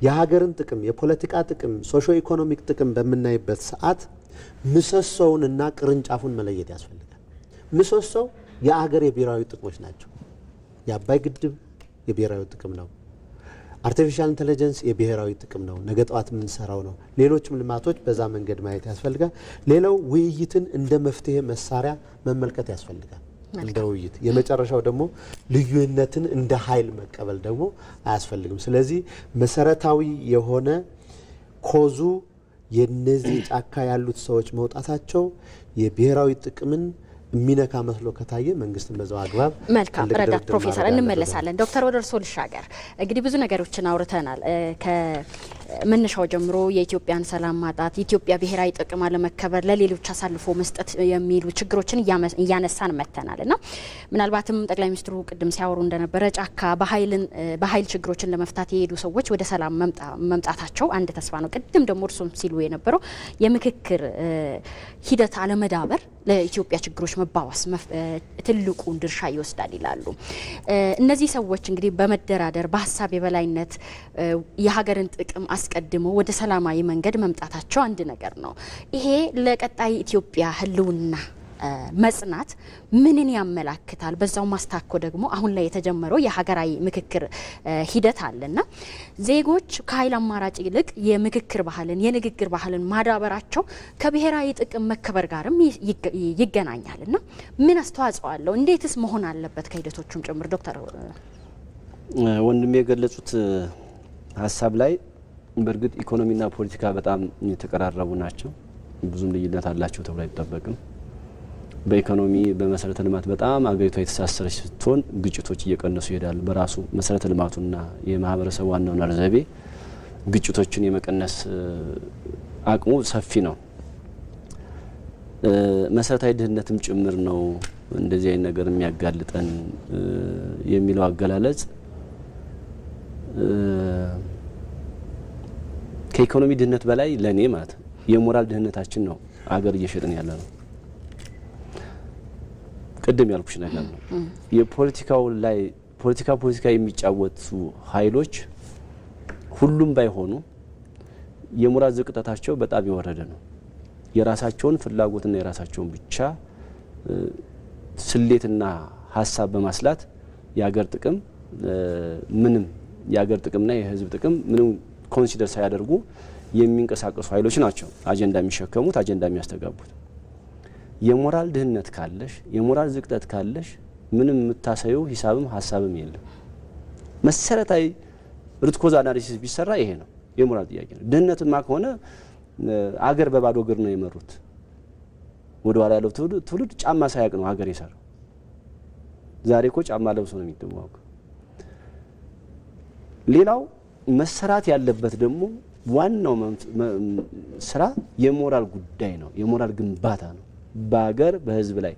የሀገርን ጥቅም፣ የፖለቲካ ጥቅም፣ ሶሾ ኢኮኖሚክ ጥቅም በምናይበት ሰዓት ምሰሶውንና ቅርንጫፉን መለየት ያስፈልጋል። ምሰሶው የሀገር የብሔራዊ ጥቅሞች ናቸው። የአባይ ግድብ የብሔራዊ ጥቅም ነው። አርቲፊሻል ኢንተለጀንስ የብሔራዊ ጥቅም ነው። ነገ ጠዋት የምንሰራው ነው። ሌሎችም ልማቶች በዛ መንገድ ማየት ያስፈልጋል። ሌላው ውይይትን እንደ መፍትሄ መሳሪያ መመልከት ያስፈልጋል። እንደ ውይይት የመጨረሻው ደግሞ ልዩነትን እንደ ኃይል መቀበል ደግሞ አያስፈልግም። ስለዚህ መሰረታዊ የሆነ ኮዙ የነዚህ ጫካ ያሉት ሰዎች መውጣታቸው የብሔራዊ ጥቅምን የሚነካ መስሎ ከታየ መንግስትን በዛው አግባብ መልካም ረዳት ፕሮፌሰር እንመለሳለን። ዶክተር ወደ እርስዎ ልሻገር። እንግዲህ ብዙ ነገሮችን አውርተናል። ከመነሻው ጀምሮ የኢትዮጵያን ሰላም ማጣት፣ የኢትዮጵያ ብሔራዊ ጥቅም አለመከበር፣ ለሌሎች አሳልፎ መስጠት የሚሉ ችግሮችን እያነሳን መተናል እና ምናልባትም ጠቅላይ ሚኒስትሩ ቅድም ሲያወሩ እንደነበረ ጫካ በኃይል ችግሮችን ለመፍታት የሄዱ ሰዎች ወደ ሰላም መምጣታቸው አንድ ተስፋ ነው። ቅድም ደግሞ እርሱም ሲሉ የነበረው የምክክር ሂደት አለመዳበር ለኢትዮጵያ ችግሮች መባባስ ትልቁን ድርሻ ይወስዳል ይላሉ። እነዚህ ሰዎች እንግዲህ በመደራደር በሀሳብ የበላይነት የሀገርን ጥቅም አስቀድመው ወደ ሰላማዊ መንገድ መምጣታቸው አንድ ነገር ነው። ይሄ ለቀጣይ ኢትዮጵያ ህልውና መጽናት ምንን ያመላክታል? በዛው ማስታኮ ደግሞ አሁን ላይ የተጀመረው የሀገራዊ ምክክር ሂደት አለና ዜጎች ከኃይል አማራጭ ይልቅ የምክክር ባህልን የንግግር ባህልን ማዳበራቸው ከብሔራዊ ጥቅም መከበር ጋርም ይገናኛልና ምን አስተዋጽኦ አለው? እንዴትስ መሆን አለበት? ከሂደቶቹም ጭምር ዶክተር ወንድም የገለጹት ሀሳብ ላይ በእርግጥ ኢኮኖሚና ፖለቲካ በጣም የተቀራረቡ ናቸው። ብዙም ልዩነት አላቸው ተብሎ አይጠበቅም። በኢኮኖሚ በመሰረተ ልማት በጣም አገሪቷ የተሳሰረች ስትሆን ግጭቶች እየቀነሱ ይሄዳሉ። በራሱ መሰረተ ልማቱና የማህበረሰቡ ዋናው ዘይቤ ግጭቶችን የመቀነስ አቅሙ ሰፊ ነው። መሰረታዊ ድህነትም ጭምር ነው እንደዚህ አይነት ነገር የሚያጋልጠን የሚለው አገላለጽ ከኢኮኖሚ ድህነት በላይ ለኔ ማለት የሞራል ድህነታችን ነው አገር እየሸጥን ያለ ነው። ቅድም ያልኩሽ ነገር ነው። የፖለቲካው ላይ ፖለቲካ የሚጫወቱ ኃይሎች ሁሉም ባይሆኑ የሞራል ዝቅጠታቸው በጣም የወረደ ነው። የራሳቸውን ፍላጎትና የራሳቸውን ብቻ ስሌትና ሀሳብ በማስላት የሀገር ጥቅም ምንም የሀገር ጥቅምና የህዝብ ጥቅም ምንም ኮንሲደር ሳያደርጉ የሚንቀሳቀሱ ኃይሎች ናቸው አጀንዳ የሚሸከሙት አጀንዳ የሚያስተጋቡት። የሞራል ድህነት ካለሽ የሞራል ዝቅጠት ካለሽ ምንም የምታሳዩ ሂሳብም ሀሳብም የለም። መሰረታዊ ሩትኮዝ አናሊሲስ ቢሰራ ይሄ ነው የሞራል ጥያቄ ነው። ድህነትማ ከሆነ አገር በባዶ እግር ነው የመሩት። ወደ ኋላ ያለው ትውልድ ጫማ ሳያቅ ነው ሀገር የሰራው። ዛሬ እኮ ጫማ ለብሶ ነው የሚደማው። ሌላው መሰራት ያለበት ደግሞ ዋናው ስራ የሞራል ጉዳይ ነው። የሞራል ግንባታ ነው። በሀገር በህዝብ ላይ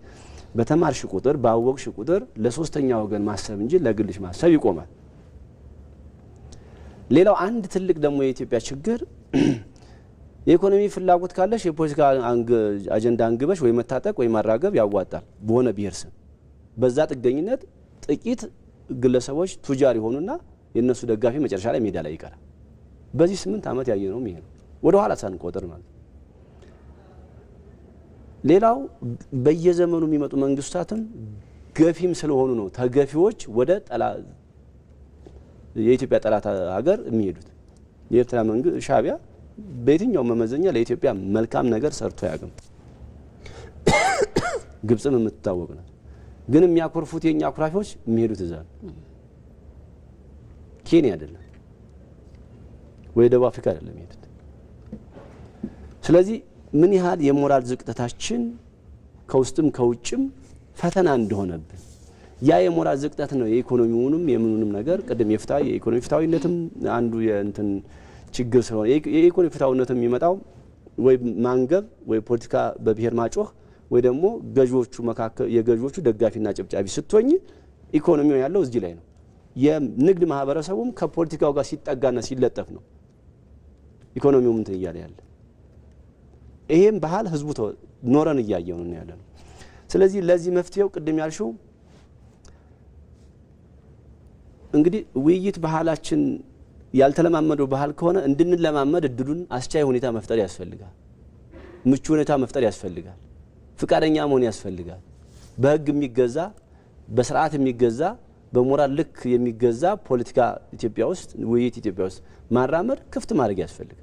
በተማርሽ ቁጥር ባወቅሽ ቁጥር ለሶስተኛ ወገን ማሰብ እንጂ ለግልሽ ማሰብ ይቆማል። ሌላው አንድ ትልቅ ደግሞ የኢትዮጵያ ችግር የኢኮኖሚ ፍላጎት ካለሽ የፖለቲካ አጀንዳ አንግበሽ ወይ መታጠቅ ወይ ማራገብ ያዋጣል በሆነ ብሔር ስም። በዛ ጥገኝነት ጥቂት ግለሰቦች ቱጃር ይሆኑና የነሱ ደጋፊ መጨረሻ ላይ ሜዳ ላይ ይቀራል። በዚህ 8 ዓመት ያየነው ይሄ ነው። ወደ ኋላ ሳንቆጥር ማለት ሌላው በየዘመኑ የሚመጡ መንግስታትን ገፊም ስለሆኑ ነው ተገፊዎች ወደ የኢትዮጵያ ጠላት ሀገር የሚሄዱት። የኤርትራ መንግስት ሻዕቢያ በየትኛው መመዘኛ ለኢትዮጵያ መልካም ነገር ሰርቶ ያገም ግብጽም የምትታወቅ ነው። ግን የሚያኮርፉት የኛ አኩራፊዎች የሚሄዱት እዛ ኬንያ አይደለም ወይ ደቡብ አፍሪካ አይደለም የሚሄዱት። ስለዚህ ምን ያህል የሞራል ዝቅጠታችን ከውስጥም ከውጭም ፈተና እንደሆነብን ያ የሞራል ዝቅጠት ነው የኢኮኖሚውንም የምኑንም ነገር ቅድም የኢኮኖሚ ፍትሃዊነትም አንዱ የእንትን ችግር ስለሆነ የኢኮኖሚ ፍትሃዊነትም የሚመጣው ወይ ማንገብ ወይ ፖለቲካ በብሔር ማጮህ ወይ ደግሞ ገዢዎቹ መካከል የገዢዎቹ ደጋፊና ጨብጫቢ ስትሆኝ ኢኮኖሚው ያለው እዚህ ላይ ነው። የንግድ ማህበረሰቡም ከፖለቲካው ጋር ሲጠጋና ሲለጠፍ ነው ኢኮኖሚው እንትን እያለ ያለ። ይሄም ባህል ህዝቡ ኖረን እያየው ነው ያለው። ስለዚህ ለዚህ መፍትሄው ቅድም ያልሽው እንግዲህ ውይይት ባህላችን ያልተለማመደው ባህል ከሆነ እንድንለማመድ እድሉን አስቻይ ሁኔታ መፍጠር ያስፈልጋል። ምቹ ሁኔታ መፍጠር ያስፈልጋል። ፍቃደኛ መሆን ያስፈልጋል። በህግ የሚገዛ በስርዓት የሚገዛ በሞራል ልክ የሚገዛ ፖለቲካ ኢትዮጵያ ውስጥ ውይይት ኢትዮጵያ ውስጥ ማራመድ ክፍት ማድረግ ያስፈልጋል።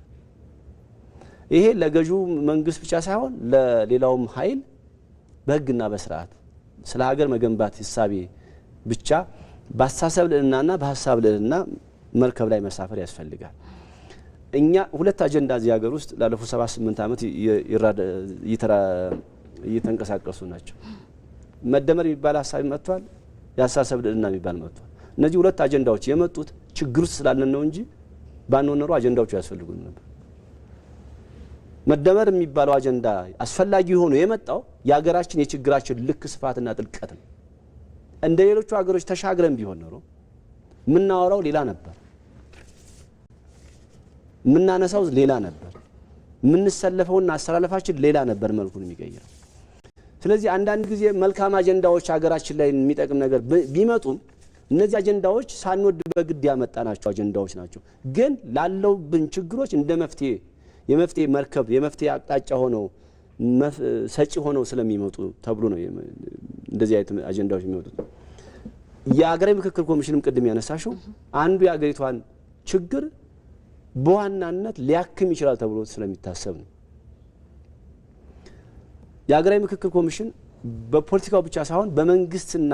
ይሄ ለገዢው መንግስት ብቻ ሳይሆን ለሌላውም ኃይል በህግና በስርዓት ስለ ሀገር መገንባት ሂሳቤ ብቻ በአስተሳሰብ ልዕልናና በሀሳብ ልዕልና መርከብ ላይ መሳፈር ያስፈልጋል። እኛ ሁለት አጀንዳ እዚህ ሀገር ውስጥ ላለፉት 78 ዓመት እየተንቀሳቀሱ ናቸው። መደመር የሚባል ሀሳብ መጥቷል፣ የአስተሳሰብ ልዕልና የሚባል መጥቷል። እነዚህ ሁለት አጀንዳዎች የመጡት ችግር ውስጥ ስላለን ነው እንጂ ባንኖር አጀንዳዎቹ ያስፈልጉን ነበር። መደመር የሚባለው አጀንዳ አስፈላጊ ሆኖ የመጣው የሀገራችን የችግራችን ልክ ስፋትና ጥልቀት ነው። እንደ ሌሎቹ ሀገሮች ተሻግረን ቢሆን ኖሮ ምናወራው ሌላ ነበር፣ ምናነሳው ሌላ ነበር፣ ምንሰለፈውና አስተላለፋችን ሌላ ነበር መልኩን የሚቀይረው። ስለዚህ አንዳንድ ጊዜ መልካም አጀንዳዎች ሀገራችን ላይ የሚጠቅም ነገር ቢመጡም እነዚህ አጀንዳዎች ሳንወድ በግድ ያመጣናቸው አጀንዳዎች ናቸው። ግን ላለው ብን ችግሮች እንደ መፍትሄ የመፍትሄ መርከብ የመፍትሄ አቅጣጫ ሆነው ሰጪ ሆነው ስለሚመጡ ተብሎ ነው እንደዚህ አይነት አጀንዳዎች የሚመጡት። የሀገራዊ ምክክር ኮሚሽንም ቅድም ያነሳሽው አንዱ የሀገሪቷን ችግር በዋናነት ሊያክም ይችላል ተብሎ ስለሚታሰብ ነው። የሀገራዊ ምክክር ኮሚሽን በፖለቲካው ብቻ ሳይሆን በመንግስትና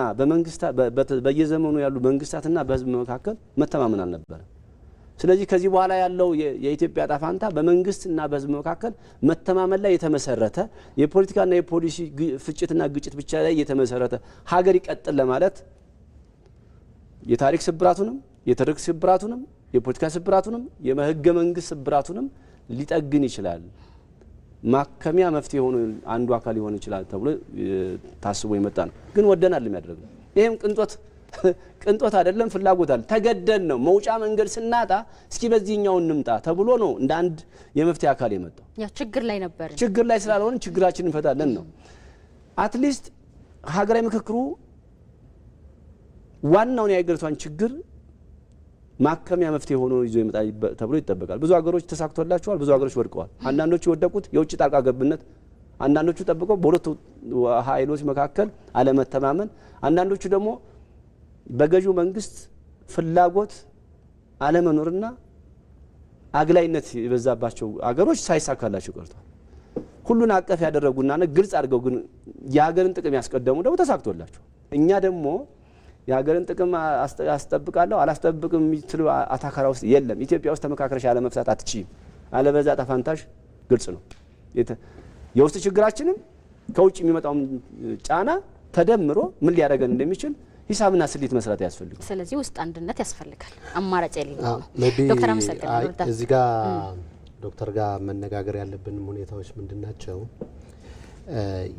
በየዘመኑ ያሉ መንግስታትና በህዝብ መካከል መተማመን አልነበረ። ስለዚህ ከዚህ በኋላ ያለው የኢትዮጵያ ጣፋንታ በመንግስትና በህዝብ መካከል መተማመን ላይ የተመሰረተ የፖለቲካና የፖሊሲ ፍጭትና ግጭት ብቻ ላይ የተመሰረተ ሀገር ይቀጥል ለማለት የታሪክ ስብራቱንም የትርክ ስብራቱንም የፖለቲካ ስብራቱንም የህገ መንግስት ስብራቱንም ሊጠግን ይችላል። ማከሚያ መፍትሄ ሆኖ አንዱ አካል ሊሆን ይችላል ተብሎ ታስቦ የመጣ ነው። ግን ወደናል የሚያደርገው ይሄም ቅንጦት አይደለም፣ ፍላጎት አለ። ተገደን ነው መውጫ መንገድ ስናጣ እስኪ በዚህኛው እንምጣ ተብሎ ነው እንደ አንድ የመፍትሄ አካል የመጣው። ያ ችግር ላይ ነበር። ችግር ላይ ስላልሆነ ችግራችንን እንፈታለን ነው። አትሊስት ሀገራዊ ምክክሩ ዋናውን የሀገሪቷን ችግር ማከሚያ መፍትሄ ሆኖ ይዞ ይመጣ ተብሎ ይጠበቃል። ብዙ ሀገሮች ተሳክቶላቸዋል፣ ብዙ ሀገሮች ወድቀዋል። አንዳንዶቹ የወደቁት የውጭ ጣልቃ ገብነት፣ አንዳንዶቹ ጠብቀው በሁለቱ ኃይሎች መካከል አለመተማመን፣ አንዳንዶቹ ደግሞ በገዢው መንግስት ፍላጎት አለመኖርና አግላይነት የበዛባቸው አገሮች ሳይሳካላቸው ቀርቷል። ሁሉን አቀፍ ያደረጉና ግልጽ አድርገው ግን የሀገርን ጥቅም ያስቀደሙ ደግሞ ተሳክቶላቸው እኛ ደግሞ የሀገርን ጥቅም አስጠብቃለሁ አላስጠብቅም የሚትሉ አታካራ ውስጥ የለም። ኢትዮጵያ ውስጥ ተመካክረሽ ያለ መፍታት አትችይም። አለበዛ ጣፋንታሽ ግልጽ ነው። የውስጥ ችግራችንም ከውጭ የሚመጣው ጫና ተደምሮ ምን ሊያደርገን እንደሚችል ሂሳብና ስሌት መስራት ያስፈልጋል። ስለዚህ ውስጥ አንድነት ያስፈልጋል። አማራጭ የሌለው ነው። ዶክተር አመሰግናለሁ። እዚህ ጋር ዶክተር ጋር መነጋገር ያለብን ሁኔታዎች ምንድናቸው?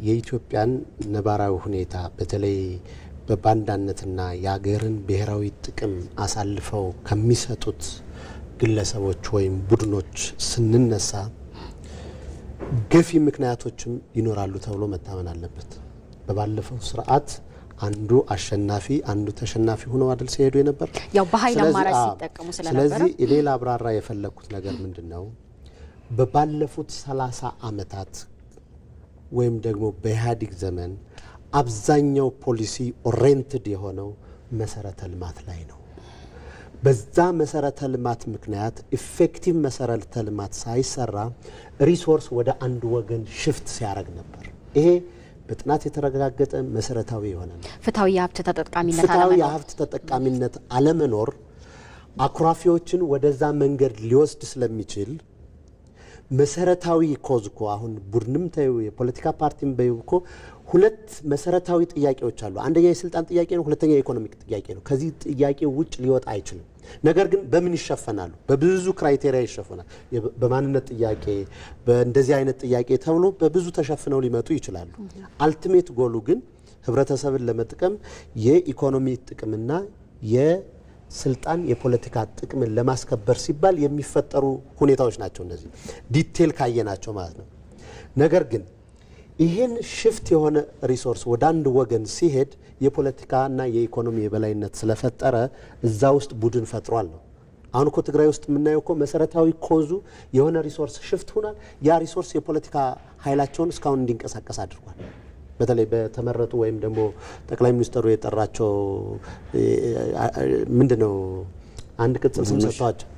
የኢትዮጵያን ነባራዊ ሁኔታ በተለይ በባንዳነትና የሀገርን ብሔራዊ ጥቅም አሳልፈው ከሚሰጡት ግለሰቦች ወይም ቡድኖች ስንነሳ ገፊ ምክንያቶችም ይኖራሉ ተብሎ መታመን አለበት። በባለፈው ስርዓት አንዱ አሸናፊ አንዱ ተሸናፊ ሆነው አይደል ሲሄዱ የነበር ያው በኃይል አማራጭ ሲጠቀሙ ስለነበረ ስለዚህ ሌላ አብራራ የፈለኩት ነገር ምንድነው በባለፉት 30 አመታት ወይም ደግሞ በኢህአዴግ ዘመን አብዛኛው ፖሊሲ ኦሪየንትድ የሆነው መሰረተ ልማት ላይ ነው በዛ መሰረተ ልማት ምክንያት ኢፌክቲቭ መሰረተ ልማት ሳይሰራ ሪሶርስ ወደ አንድ ወገን ሽፍት ሲያደርግ ነበር ይሄ በጥናት የተረጋገጠ መሰረታዊ የሆነ ነው ፍትሃዊ የሀብት ተጠቃሚነት አለመኖር አኩራፊዎችን ወደዛ መንገድ ሊወስድ ስለሚችል መሰረታዊ ኮዝኮ አሁን ቡድንም ታዩ የፖለቲካ ፓርቲም በይውኮ ሁለት መሰረታዊ ጥያቄዎች አሉ አንደኛ የስልጣን ጥያቄ ነው ሁለተኛ የኢኮኖሚክ ጥያቄ ነው ከዚህ ጥያቄ ውጭ ሊወጣ አይችልም ነገር ግን በምን ይሸፈናሉ በብዙ ክራይቴሪያ ይሸፈናል በማንነት ጥያቄ በእንደዚህ አይነት ጥያቄ ተብሎ በብዙ ተሸፍነው ሊመጡ ይችላሉ አልቲሜት ጎሉ ግን ህብረተሰብን ለመጥቀም የኢኮኖሚ ጥቅምና የስልጣን የፖለቲካ ጥቅምን ለማስከበር ሲባል የሚፈጠሩ ሁኔታዎች ናቸው እነዚህ ዲቴል ካየናቸው ማለት ነው ነገር ግን ይሄን ሽፍት የሆነ ሪሶርስ ወደ አንድ ወገን ሲሄድ የፖለቲካና የኢኮኖሚ የበላይነት ስለፈጠረ እዛ ውስጥ ቡድን ፈጥሯል ነው አሁን እኮ ትግራይ ውስጥ የምናየው እኮ መሰረታዊ ኮዙ የሆነ ሪሶርስ ሽፍት ሆኗል ያ ሪሶርስ የፖለቲካ ኃይላቸውን እስካሁን እንዲንቀሳቀስ አድርጓል በተለይ በተመረጡ ወይም ደግሞ ጠቅላይ ሚኒስትሩ የጠራቸው ምንድነው አንድ ቅጽል ስም ሰጥቷቸው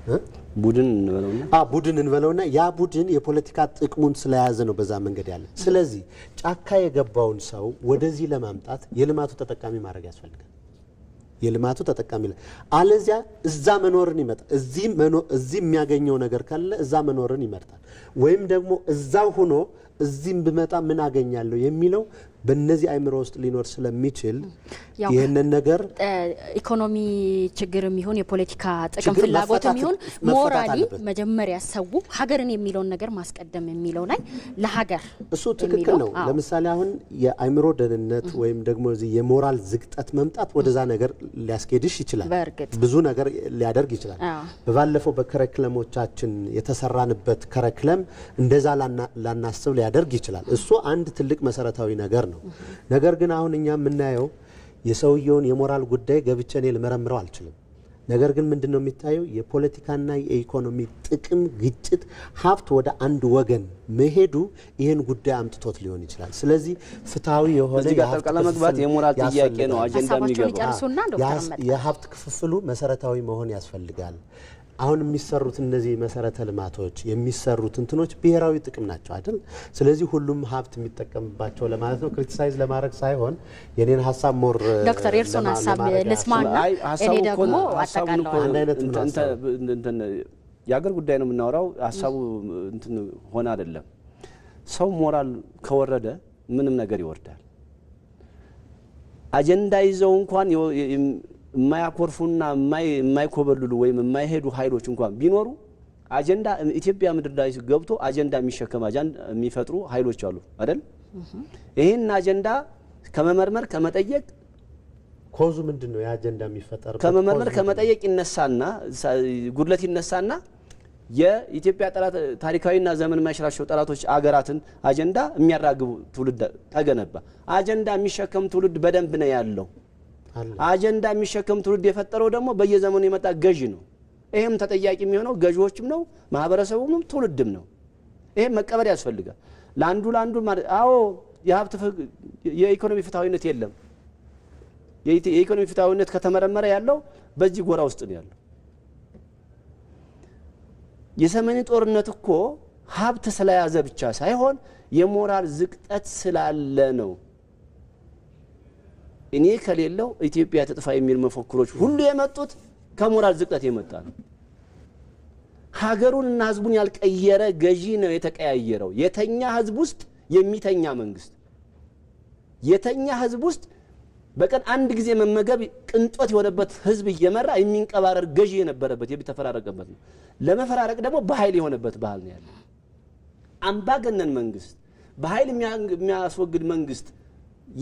ቡድን እንበለውና ያ ቡድን የፖለቲካ ጥቅሙን ስለያዘ ነው በዛ መንገድ ያለ ስለዚህ ጫካ የገባውን ሰው ወደዚህ ለማምጣት የልማቱ ተጠቃሚ ማድረግ ያስፈልጋል የልማቱ ተጠቃሚ አለዚያ እዛ መኖርን ይመጣ እዚህ የሚያገኘው ነገር ካለ እዛ መኖርን ይመርጣል ወይም ደግሞ እዛው ሆኖ እዚህም በመጣ ምን አገኛለሁ የሚለው በእነዚህ አይምሮ ውስጥ ሊኖር ስለሚችል ይሄንን ነገር ኢኮኖሚ ችግርም ይሁን የፖለቲካ ጥቅም ፍላጎትም ይሁን ሞራሊ መጀመሪያ ሰው ሀገርን የሚለውን ነገር ማስቀደም የሚለው ላይ ለሀገር እሱ ትክክል ነው ለምሳሌ አሁን የአይምሮ ደህንነት ወይም ደግሞ እዚህ የሞራል ዝቅጠት መምጣት ወደዛ ነገር ሊያስኬድሽ ይችላል ብዙ ነገር ሊያደርግ ይችላል በባለፈው በከረክለሞቻችን የተሰራንበት ከረክለም እንደዛ ላናስብ ሊያደርግ ይችላል እሱ አንድ ትልቅ መሰረታዊ ነገር ነው ነገር ግን አሁን እኛ የምናየው የሰውየውን የሞራል ጉዳይ ገብቸኔ ለመረምረው አልችልም ነገር ግን ምንድነው የሚታየው የፖለቲካና የኢኮኖሚ ጥቅም ግጭት ሀብት ወደ አንድ ወገን መሄዱ ይሄን ጉዳይ አምጥቶት ሊሆን ይችላል ስለዚህ ፍትሃዊ የሆነ ለመግባት የሞራል ጥያቄ ነው አጀንዳ የሚገባው የሀብት ክፍፍሉ መሰረታዊ መሆን ያስፈልጋል አሁን የሚሰሩት እነዚህ መሰረተ ልማቶች የሚሰሩት እንትኖች ብሔራዊ ጥቅም ናቸው አይደል ስለዚህ ሁሉም ሀብት የሚጠቀምባቸው ለማለት ነው ክሪቲሳይዝ ለማድረግ ሳይሆን የኔን ሐሳብ ሞር ዶክተር ኤርሶን ሐሳብ ለስማና እኔ ደግሞ አጠቃላው አንድ አይነት ያገር ጉዳይ ነው የምናወራው ሐሳቡ እንትን ሆነ አይደለም ሰው ሞራል ከወረደ ምንም ነገር ይወርዳል አጀንዳ ይዘው እንኳን የማያኮርፉና የማይኮበልሉ ወይም የማይሄዱ ኃይሎች እንኳን ቢኖሩ አጀንዳ ኢትዮጵያ ምድር ላይ ገብቶ አጀንዳ የሚሸከም አጀንዳ የሚፈጥሩ ኃይሎች አሉ አይደል ይሄን አጀንዳ ከመመርመር ከመጠየቅ ኮዙ ምንድነው የአጀንዳ የሚፈጠር ከመመርመር ከመጠየቅ ይነሳና ጉድለት ይነሳና የኢትዮጵያ ጠላት ታሪካዊና ዘመን ማይሽራቸው ጠላቶች አገራትን አጀንዳ የሚያራግቡ ትውልድ ተገነባ አጀንዳ የሚሸከም ትውልድ በደንብ ነው ያለው አጀንዳ የሚሸከም ትውልድ የፈጠረው ደግሞ በየዘመኑ የመጣ ገዢ ነው ይሄም ተጠያቂ የሚሆነው ገዢዎችም ነው ማህበረሰቡም ትውልድም ነው ይሄም መቀበል ያስፈልጋል ላንዱ አዎ የኢኮኖሚ ፍትሃዊነት የለም የኢኮኖሚ ፍትሃዊነት ከተመረመረ ያለው በዚህ ጎራ ውስጥ ነው ያለው የሰሜኑ ጦርነት እኮ ሀብት ስለያዘ ብቻ ሳይሆን የሞራል ዝቅጠት ስላለ ነው እኔ ከሌለው ኢትዮጵያ ተጥፋ የሚል መፈክሮች ሁሉ የመጡት ከሞራል ዝቅጠት የመጣ ነው ሀገሩንና ህዝቡን ያልቀየረ ገዢ ነው የተቀያየረው የተኛ ህዝብ ውስጥ የሚተኛ መንግስት የተኛ ህዝብ ውስጥ በቀን አንድ ጊዜ መመገብ ቅንጦት የሆነበት ህዝብ እየመራ የሚንቀባረር ገዢ የነበረበት የተፈራረቀበት ነው ለመፈራረቅ ደግሞ በኃይል የሆነበት ባህል ነው ያለው አምባገነን መንግስት በኃይል የሚያስወግድ መንግስት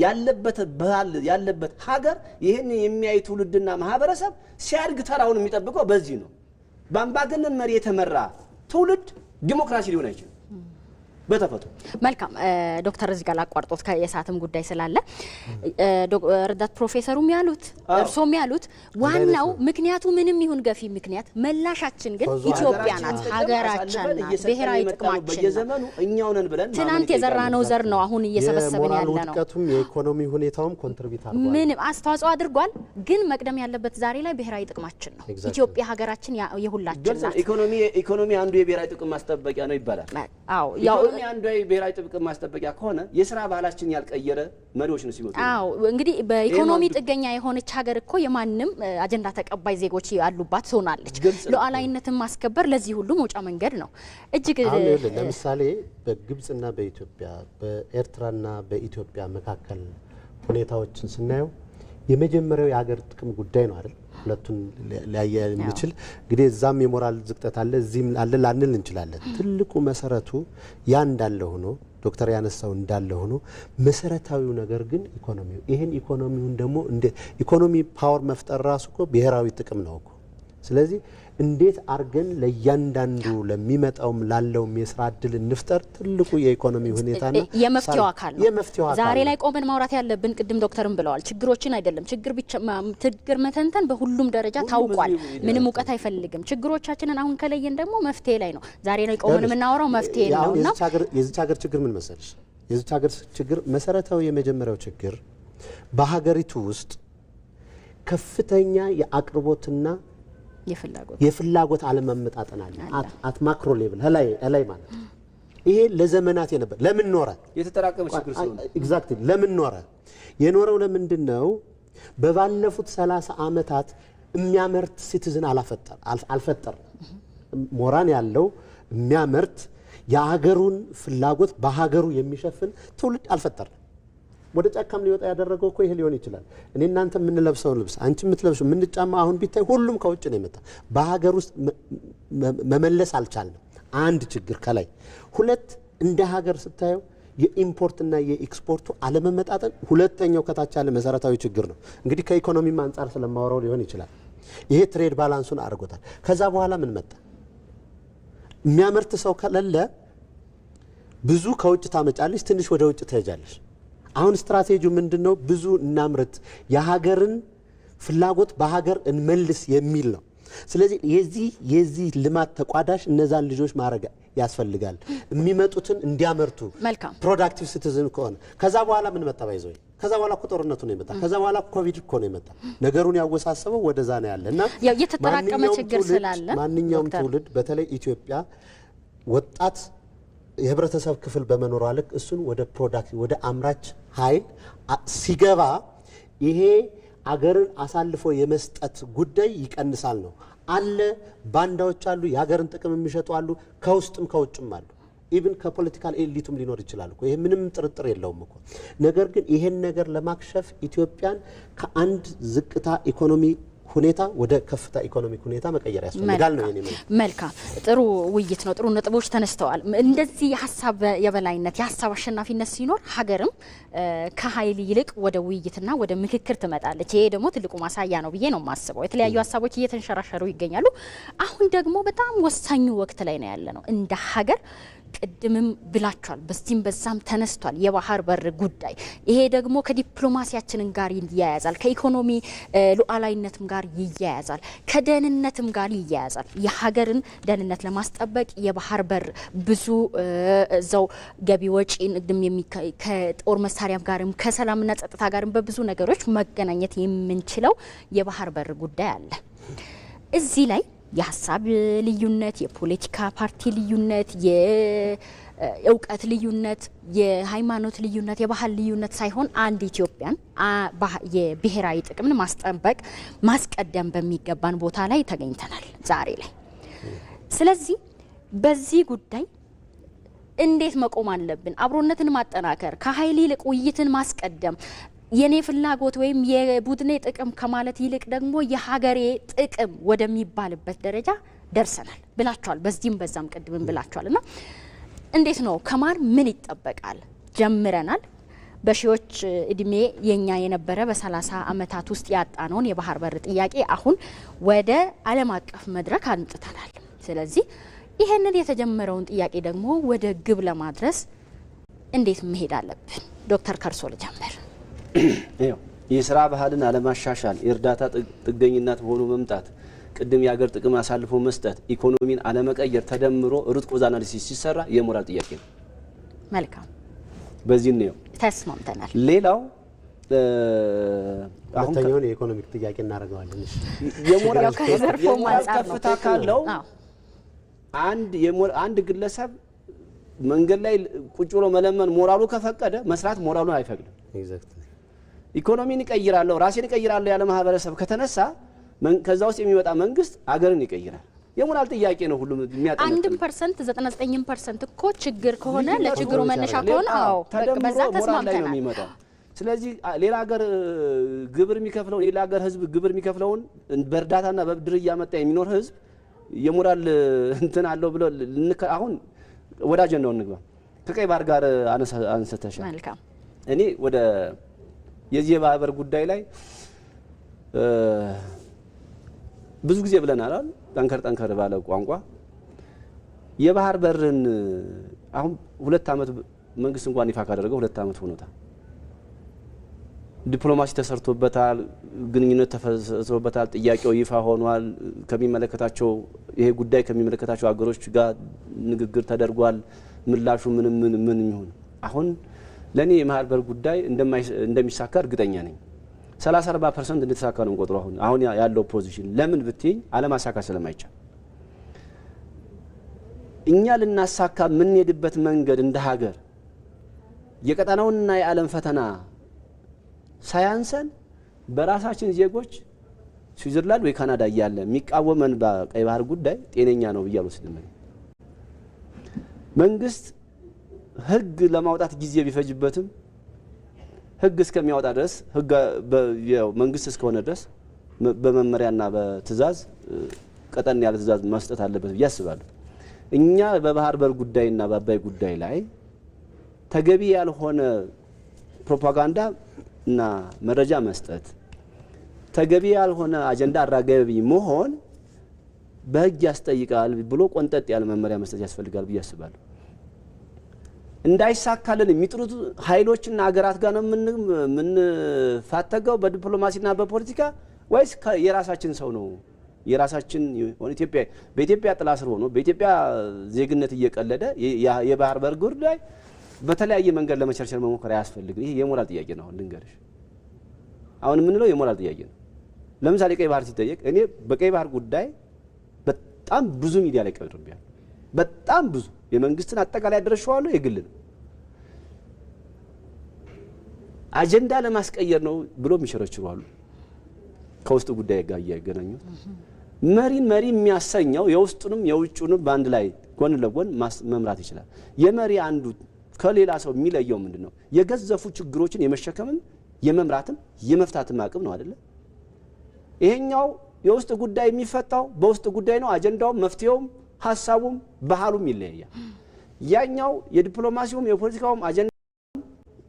ያለበት ባህል ያለበት ሀገር ይሄን የሚያይ ትውልድና ማህበረሰብ ሲያድግ ተራውን የሚጠብቀው በዚህ ነው በአምባገነን መሪ የተመራ ትውልድ ዲሞክራሲ ሊሆን አይችልም በተፈጥሮ። መልካም ዶክተር እዚህ ጋር አቋርጦት የሰዓትም ጉዳይ ስላለ ረዳት ፕሮፌሰሩም ያሉት እርሶም ያሉት ዋናው ምክንያቱ ምንም ይሁን ገፊ ምክንያት መላሻችን ግን ኢትዮጵያ ናት፣ ሀገራችን ናት፣ ብሔራዊ ጥቅማችን በየዘመኑ እኛው ነን ብለን ትናንት የዘራነው ዘር ነው አሁን እየሰበሰብን ያለ ነው። ውድቀቱም የኢኮኖሚ ሁኔታውም ኮንትሪቢዩት አድርጓል፣ ምንም አስተዋጽኦ አድርጓል። ግን መቅደም ያለበት ዛሬ ላይ ብሔራዊ ጥቅማችን ነው። ኢትዮጵያ ሀገራችን የሁላችን ናት። ኢኮኖሚ አንዱ የብሔራዊ ጥቅም ማስጠበቂያ ነው ይባላል። አዎ ኢኮኖሚ አንዱ የብሔራዊ ጥቅም ማስጠበቂያ ከሆነ የሥራ ባህላችን ያልቀየረ መሪዎች ነው ሲመጡ። አዎ እንግዲህ በኢኮኖሚ ጥገኛ የሆነች ሀገር እኮ የማንም አጀንዳ ተቀባይ ዜጎች ያሉባት ትሆናለች። ሉዓላዊነትን ማስከበር ለዚህ ሁሉ መውጫ መንገድ ነው። እጅግ ለምሳሌ በግብጽና በኢትዮጵያ በኤርትራና በኢትዮጵያ መካከል ሁኔታዎችን ስናየው የመጀመሪያው የሀገር ጥቅም ጉዳይ ነው አይደል? ሁለቱን ሊያያይ የሚችል እንግዲህ እዛም የሞራል ዝቅጠት አለ እዚህም አለ ላንል እንችላለን። ትልቁ መሰረቱ ያ እንዳለ ሆኖ ዶክተር ያነሳው እንዳለ ሆኖ መሰረታዊው ነገር ግን ኢኮኖሚው ይሄን ኢኮኖሚውን ደግሞ እንደ ኢኮኖሚ ፓወር መፍጠር ራሱ እኮ ብሔራዊ ጥቅም ነው እኮ። ስለዚህ እንዴት አርገን ለያንዳንዱ ለሚመጣውም ላለውም የስራ እድል እንፍጠር ትልቁ የኢኮኖሚ ሁኔታና የመፍትሄው አካል ነው። ዛሬ ላይ ቆመን ማውራት ያለብን ቅድም ዶክተርም ብለዋል ችግሮችን አይደለም። ችግር መተንተን በሁሉም ደረጃ ታውቋል። ምንም እውቀት አይፈልግም። ችግሮቻችንን አሁን ከለየን ደግሞ መፍትሄ ላይ ነው ዛሬ ላይ ቆመን የምናወራው መፍትሄ ነውና የዚህ ሀገር ችግር ምን መሰለሽ? የዚህ ሀገር ችግር መሰረታዊ የመጀመሪያው ችግር በሀገሪቱ ውስጥ ከፍተኛ የአቅርቦትና የፍላጎት አለመመጣጠን አለ። አት ማክሮ ሌቭል ላይ ማለት ይሄ ለዘመናት የነበር ለምን ኖረ የተጠራቀመ ችግር ስለሆነ ኤግዛክትሊ ለምን ኖረ የኖረው ለምንድነው? በባለፉት 30 አመታት የሚያመርት ሲቲዝን አልፈጠር ሞራን ያለው የሚያመርት የሀገሩን ፍላጎት በሀገሩ የሚሸፍን ትውልድ አልፈጠር። ወደ ጫካም ሊወጣ ያደረገው እኮ ይሄ ሊሆን ይችላል። እኔ እናንተ ምን ለብሰው ልብስ አንቺ የምትለብሽው ምን ጫማ አሁን ቢታይ ሁሉም ከውጭ ነው የመጣ። በሀገር ውስጥ መመለስ አልቻልንም። አንድ ችግር ከላይ ሁለት እንደ ሀገር ስታየው የኢምፖርትና የኤክስፖርቱ አለመመጣጠን ሁለተኛው ከታች ያለ መሰረታዊ ችግር ነው። እንግዲህ ከኢኮኖሚ አንፃር ስለማወራው ሊሆን ይችላል። ይሄ ትሬድ ባላንሱን አድርጎታል። ከዛ በኋላ ምን መጣ? የሚያመርት ሰው ከሌለ ብዙ ከውጭ ታመጫለሽ፣ ትንሽ ወደ ውጭ ትሄጃለሽ። አሁን ስትራቴጂው ምንድነው? ብዙ እናምርት፣ የሀገርን ፍላጎት በሀገር እንመልስ የሚል ነው። ስለዚህ የዚህ ልማት ተቋዳሽ እነዛን ልጆች ማረጋ ያስፈልጋል። የሚመጡትን እንዲያመርቱ ፕሮዳክቲቭ ሲቲዝን ከሆነ ከዛ በኋላ ምን መጣ? ባይዘው ከዛ በኋላ ቁጥርነቱ ነው የመጣ። ከዛ በኋላ ኮቪድ እኮ ነው የመጣ። ነገሩን ያወሳሰበው ወደዛ ነው ያለና የተጠራቀመ ችግር ስላለ ማንኛውም ትውልድ በተለይ ኢትዮጵያ ወጣት የህብረተሰብ ክፍል በመኖር ልክ እሱን ወደ ፕሮዳክት ወደ አምራች ኃይል ሲገባ ይሄ አገርን አሳልፎ የመስጠት ጉዳይ ይቀንሳል ነው አለ። ባንዳዎች አሉ፣ የሀገርን ጥቅም የሚሸጡ አሉ፣ ከውስጥም ከውጭም አሉ። ኢቭን ከፖለቲካል ኤሊቱም ሊኖር ይችላል እኮ ይሄ ምንም ጥርጥር የለውም እኮ። ነገር ግን ይሄን ነገር ለማክሸፍ ኢትዮጵያን ከአንድ ዝቅታ ኢኮኖሚ ሁኔታ ወደ ከፍታ ኢኮኖሚክ ሁኔታ መቀየር ያስፈልጋል ነው የኔ። መልካም ጥሩ ውይይት ነው። ጥሩ ነጥቦች ተነስተዋል። እንደዚህ የሐሳብ የበላይነት የሐሳብ አሸናፊነት ሲኖር ሀገርም ከኃይል ይልቅ ወደ ውይይትና ወደ ምክክር ትመጣለች። ይሄ ደግሞ ትልቁ ማሳያ ነው ብዬ ነው የማስበው። የተለያዩ ሐሳቦች እየተንሸራሸሩ ይገኛሉ። አሁን ደግሞ በጣም ወሳኙ ወቅት ላይ ነው ያለነው እንደ ሀገር። ቅድምም ብላችኋል፣ በዚህም በዛም ተነስቷል የባህር በር ጉዳይ። ይሄ ደግሞ ከዲፕሎማሲያችንን ጋር ይያያዛል፣ ከኢኮኖሚ ሉዓላዊነትም ጋር ይያያዛል፣ ከደህንነትም ጋር ይያያዛል። የሀገርን ደህንነት ለማስጠበቅ የባህር በር ብዙ እዛው ገቢ ወጪ ንግድም ከጦር መሳሪያም ጋርም ከሰላምና ጸጥታ ጋርም በብዙ ነገሮች መገናኘት የምንችለው የባህር በር ጉዳይ አለ። እዚህ ላይ የሀሳብ ልዩነት፣ የፖለቲካ ፓርቲ ልዩነት፣ የእውቀት ልዩነት፣ የሃይማኖት ልዩነት፣ የባህል ልዩነት ሳይሆን አንድ ኢትዮጵያን የብሔራዊ ጥቅምን ማስጠበቅ ማስቀደም በሚገባን ቦታ ላይ ተገኝተናል ዛሬ ላይ። ስለዚህ በዚህ ጉዳይ እንዴት መቆም አለብን? አብሮነትን ማጠናከር፣ ከኃይል ይልቅ ውይይትን ማስቀደም፣ የኔ ፍላጎት ወይም የቡድኔ ጥቅም ከማለት ይልቅ ደግሞ የሀገሬ ጥቅም ወደሚባልበት ደረጃ ደርሰናል ብላችኋል። በዚህም በዛም ቅድምም ብላችኋልና እንዴት ነው ከማን ምን ይጠበቃል? ጀምረናል። በሺዎች እድሜ የኛ የነበረ በ30 አመታት ውስጥ ያጣነውን የባህር በር ጥያቄ አሁን ወደ ዓለም አቀፍ መድረክ አንጥተናል። ስለዚህ ይሄንን የተጀመረውን ጥያቄ ደግሞ ወደ ግብ ለማድረስ እንዴት መሄድ አለብን? ዶክተር ከርሶ ልጀምር። የስራ ባህልን አለማሻሻል፣ የእርዳታ ጥገኝነት ሆኖ መምጣት፣ ቅድም የሀገር ጥቅም አሳልፎ መስጠት፣ ኢኮኖሚን አለመቀየር ተደምሮ ሩት ኮዝ አናሊሲስ ሲሰራ የሞራል ጥያቄ ነው። መልካም፣ በዚህ ነው ተስማምተናል። ሌላው ሁለተኛውን የኢኮኖሚክ ጥያቄ እናደርገዋለን። የሞራል ከፍታ ካለው አንድ ግለሰብ መንገድ ላይ ቁጭ ብሎ መለመን ሞራሉ ከፈቀደ መስራት ሞራሉን አይፈቅድም። ኢኮኖሚን ይቀይራለሁ ራሴን ይቀይራለሁ ያለ ማህበረሰብ ከተነሳ ከዛ ውስጥ የሚመጣ መንግስት አገርን ይቀይራል። የሞራል ጥያቄ ነው ሁሉም የሚያጠነጥን 1% 99% እኮ ችግር ከሆነ ለችግሩ መነሻ ከሆነ በዛ ተስማምተናል የሚመጣው። ስለዚህ ሌላ ሀገር ግብር የሚከፍለው ሌላ ሀገር ህዝብ ግብር የሚከፍለውን በእርዳታና በብድር እያመጣ የሚኖር ህዝብ የሞራል እንትን አለው ብሎ አሁን ወደ አጀንዳው እንግባ። ከቀይ ባህር ጋር አንስተሻል። መልካም። እኔ ወደ የዚህ የባህር ጉዳይ ላይ ብዙ ጊዜ ብለናል አይደል? ጠንከር ባለ ቋንቋ የባህር በርን አሁን 2 አመት መንግስት እንኳን ይፋ ካደረገ 2 አመት ሆኖታል። ዲፕሎማሲ ተሰርቶበታል፣ ግንኙነት ተፈጽሞበታል፣ ጥያቄው ይፋ ሆኗል። ከሚመለከታቸው ይሄ ጉዳይ ከሚመለከታቸው አገሮች ጋር ንግግር ተደርጓል። ምላሹ ምን ይሁን አሁን ለኔ የባህር በር ጉዳይ እንደሚሳካ እርግጠኛ ነኝ። 30-40% እንደተሳካ ነው ቆጥሮ አሁን ያለው ፖዚሽን ለምን ብትይ አለማሳካ ስለማይቻል እኛ ልናሳካ ምን ሄድበት መንገድ እንደ ሀገር የቀጠናውና የዓለም ፈተና ሳያንሰን በራሳችን ዜጎች ስዊዘርላንድ ወይ ካናዳ ያለ የሚቃወመን በቀይ ባህር ጉዳይ ጤነኛ ነው ብያሉ ስለምን መንግስት ህግ ለማውጣት ጊዜ ቢፈጅበትም ህግ እስከሚያወጣ ድረስ ህግ መንግስት እስከሆነ ድረስ በመመሪያና በትዕዛዝ ቀጠን ያለ ትዕዛዝ መስጠት አለበት ብዬ አስባለሁ። እኛ በባህር በር ጉዳይና በአባይ ጉዳይ ላይ ተገቢ ያልሆነ ፕሮፓጋንዳ እና መረጃ መስጠት ተገቢ ያልሆነ አጀንዳ አራጋቢ መሆን በህግ ያስጠይቃል ብሎ ቆንጠጥ ያለ መመሪያ መስጠት ያስፈልጋል ብዬ አስባለሁ። እንዳይሳካልን የሚጥሩት ኃይሎችና ሀገራት ጋር ነው ምን ፋተገው በዲፕሎማሲና በፖለቲካ ወይስ የራሳችን ሰው ነው? የራሳችን ኢትዮጵያ በኢትዮጵያ ጥላ ስር ሆኖ በኢትዮጵያ ዜግነት እየቀለደ የባህር በር ጉዳይ በተለያየ መንገድ ለመቸርቸር መሞከር አያስፈልግም። ይሄ የሞራል ጥያቄ ነው። ልንገርሽ አሁን ምን ነው የሞራል ጥያቄ ነው። ለምሳሌ ቀይ ባህር ሲጠየቅ እኔ በቀይ ባህር ጉዳይ በጣም ብዙ ሚዲያ ላይ ቀርቤያለሁ። በጣም ብዙ የመንግስትን አጠቃላይ አድርሻዋለሁ። የግል ነው አጀንዳ ለማስቀየር ነው ብሎ የሚሸረችሩ አሉ። ከውስጥ ጉዳይ ጋር ያገናኙት መሪ የሚያሰኘው የውስጡንም የውጭውንም ባንድ ላይ ጎን ለጎን መምራት ይችላል። የመሪ አንዱ ከሌላ ሰው የሚለየው ምንድነው? የገዘፉ ችግሮችን የመሸከምም የመምራትም የመፍታትም አቅም ነው አይደለ? ይሄኛው የውስጥ ጉዳይ የሚፈታው በውስጥ ጉዳይ ነው። አጀንዳውም መፍትሄውም ሐሳቡም ባህሉም ይለያያል። ያኛው የዲፕሎማሲውም የፖለቲካውም አጀንዳ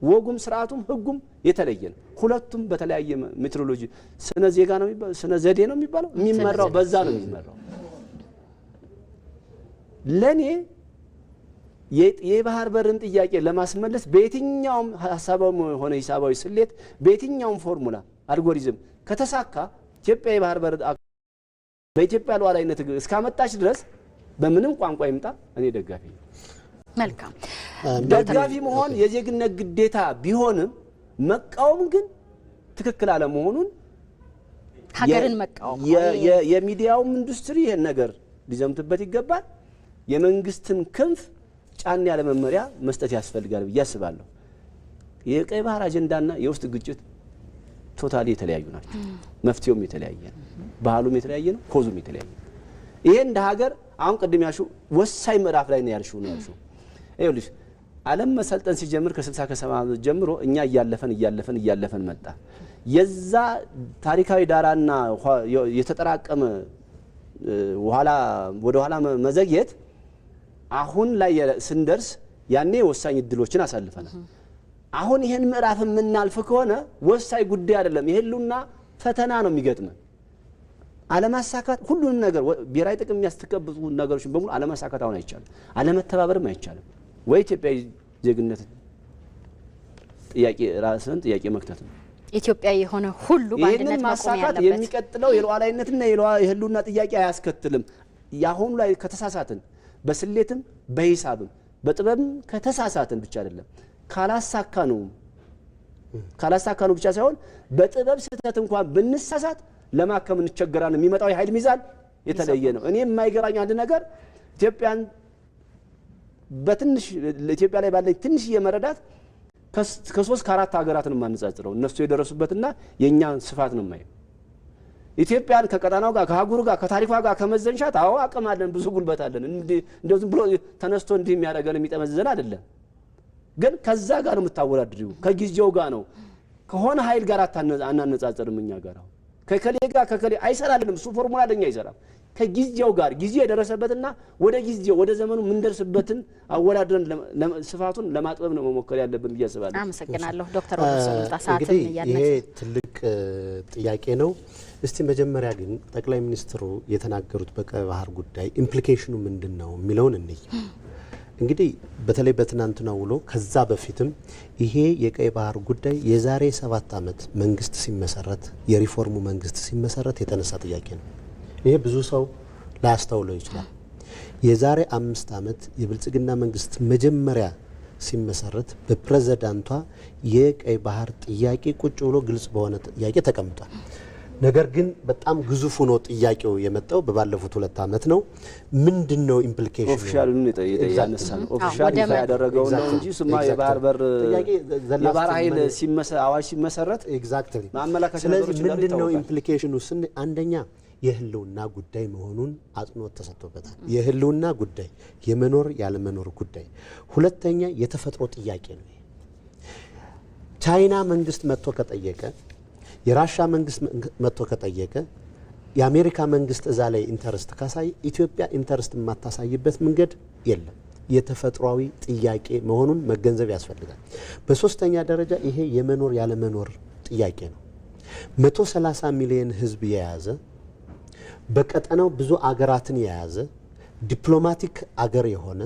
ወጉም ስርዓቱም ህጉም የተለየ ነው። ሁለቱም በተለያየ ሜትሮሎጂ ስነ ዜጋ ነው የሚባለው ስነ ዘዴ ነው የሚባለው የሚመራው በዛ ነው የሚመራው። ለኔ የባህር በርን ጥያቄ ለማስመለስ በየትኛውም ሐሳባዊ ሆነ ሂሳባዊ ስሌት በየትኛውም ፎርሙላ አልጎሪዝም ከተሳካ ኢትዮጵያ የባህር በር በኢትዮጵያ ሉዓላዊነት እስካመጣች ድረስ በምንም ቋንቋ ይምጣ እኔ ደጋፊ ነኝ። መልካም ደጋፊ መሆን የዜግነት ግዴታ ቢሆንም መቃወም ግን ትክክል አለ መሆኑን ሀገርን መቃወም የሚዲያውም ኢንዱስትሪ ይሄን ነገር ሊዘምትበት ይገባል። የመንግስትን ክንፍ ጫን ያለ መመሪያ መስጠት ያስፈልጋል ብዬ አስባለሁ። የቀይ ባህር አጀንዳና የውስጥ ግጭት ቶታሊ የተለያዩ ናቸው። መፍትሄውም የተለያየ ነው። ባህሉም የተለያየ ነው። ኮዙም የተለያየ ነው። ይሄ እንደ ሀገር አሁን ቅድም ያልሽው ወሳኝ ምዕራፍ ላይ ነው ያልሽው። ይኸውልሽ ዓለም መሰልጠን ሲጀምር ከ60 ከ70 ጀምሮ እኛ እያለፈን መጣ። የዛ ታሪካዊ ዳራና የተጠራቀመ ወደ ኋላ መዘግየት አሁን ላይ ስንደርስ ያኔ ወሳኝ እድሎችን አሳልፈናል። አሁን ይሄን ምዕራፍ የምናልፍ ከሆነ ወሳኝ ጉዳይ አይደለም፣ የህልውና ፈተና ነው የሚገጥመን። አለማሳካት ሁሉንም ነገር ብሔራዊ ጥቅም የሚያስተከብሩ ነገሮችን በሙሉ አለማሳካት አሁን አይቻልም። አለመተባበርም አይቻልም። ወይ ኢትዮጵያዊ ዜግነት ጥያቄ ራስን ጥያቄ መክተት ነው። ኢትዮጵያ የሆነ ሁሉ በአንድነት መቆም ያለበት የሚቀጥለው የሉዓላዊነትና የህልውና ጥያቄ አያስከትልም። ያሁኑ ላይ ከተሳሳትን በስሌትም በሂሳብም በጥበብም ከተሳሳትን ብቻ አይደለም ካላሳካኑ ብቻ ሳይሆን በጥበብ ስህተት እንኳን ብንሳሳት ለማከም እንቸገራለን። የሚመጣው የኃይል ሚዛን የተለየ ነው። እኔ የማይገባኝ አንድ ነገር ኢትዮጵያን በትንሽ ኢትዮጵያ ላይ ባለ ትንሽ የመረዳት ከ3 ከ4 ሀገራት ነው ማንጻጽረው እነሱ የደረሱበትና የኛን ስፋት ነው ማየው። ኢትዮጵያን ከቀጣናው ጋር ከሀገሩ ጋር ከታሪኳ ጋር ከመዘንሻት አዎ አቅም አለን፣ ብዙ ጉልበት አለን። እንደው ዝም ብሎ ተነስቶ እንዲህ የሚያደርገን የሚጠመዘን አይደለም። ግን ከዛ ጋር ነው የምታወዳድሪው፣ ከጊዜው ጋር ነው። ከሆነ ኃይል ጋር አናነጻጽርም። እኛ ጋር አሁን ከከሌ ጋር ከከሌ አይሰራልንም። እሱ ፎርሙላ ለኛ አይሰራም። ከጊዜው ጋር ጊዜው የደረሰበትና ወደ ጊዜው ወደ ዘመኑ ምን ደርስበትን አወዳድረን ስፋቱን ለማጥበብ ነው መሞከር ያለብን ብዬ አስባለሁ። አመሰግናለሁ ዶክተር ወሰኑታ ሰዓትን ያለፈ ይሄ ትልቅ ጥያቄ ነው። እስቲ መጀመሪያ ግን ጠቅላይ ሚኒስትሩ የተናገሩት በቀይ ባህር ጉዳይ ኢምፕሊኬሽኑ ምንድነው የሚለውን እንይ። እንግዲህ በተለይ በትናንትናው ውሎ ከዛ በፊትም ይሄ የቀይ ባህር ጉዳይ የዛሬ 7 ዓመት መንግስት ሲመሰረት የሪፎርሙ መንግስት ሲመሰረት የተነሳ ጥያቄ ነው። ይሄ ብዙ ሰው ላያስተውለው ይችላል። የዛሬ 5 ዓመት የብልጽግና መንግስት መጀመሪያ ሲመሰረት በፕሬዝዳንቷ የቀይ ባህር ጥያቄ ቁጭ ብሎ ግልጽ በሆነ ጥያቄ ተቀምጧል። ነገር ግን በጣም ግዙፍ ሆኖ ጥያቄው የመጣው በባለፉት 2 ዓመት ነው። ምንድነው ኢምፕሊኬሽኑ? ኦፊሻሉን ያነሳል ኦፊሻል ያደረገው ነው እንጂ ስማ የባህር በር የባህር ኃይል አዋጅ ሲመሰረት ኤግዛክትሊ ማመላከት ነው። ስለዚህ ምንድነው ኢምፕሊኬሽኑ? አንደኛ የህልውና ጉዳይ መሆኑን አጽንኦት ተሰጥቶበታል። የህልውና ጉዳይ የመኖር ያለመኖር ጉዳይ። ሁለተኛ የተፈጥሮ ጥያቄ ነው። ቻይና መንግስት መጥቶ ከጠየቀ፣ የራሻ መንግስት መጥቶ ከጠየቀ፣ የአሜሪካ መንግስት እዛ ላይ ኢንተረስት ካሳይ ኢትዮጵያ ኢንተረስት የማታሳይበት መንገድ የለም። የተፈጥሯዊ ጥያቄ መሆኑን መገንዘብ ያስፈልጋል። በሶስተኛ ደረጃ ይሄ የመኖር ያለመኖር ጥያቄ ነው። 130 ሚሊዮን ህዝብ የያዘ በቀጠናው ብዙ አገራትን የያዘ ዲፕሎማቲክ አገር የሆነ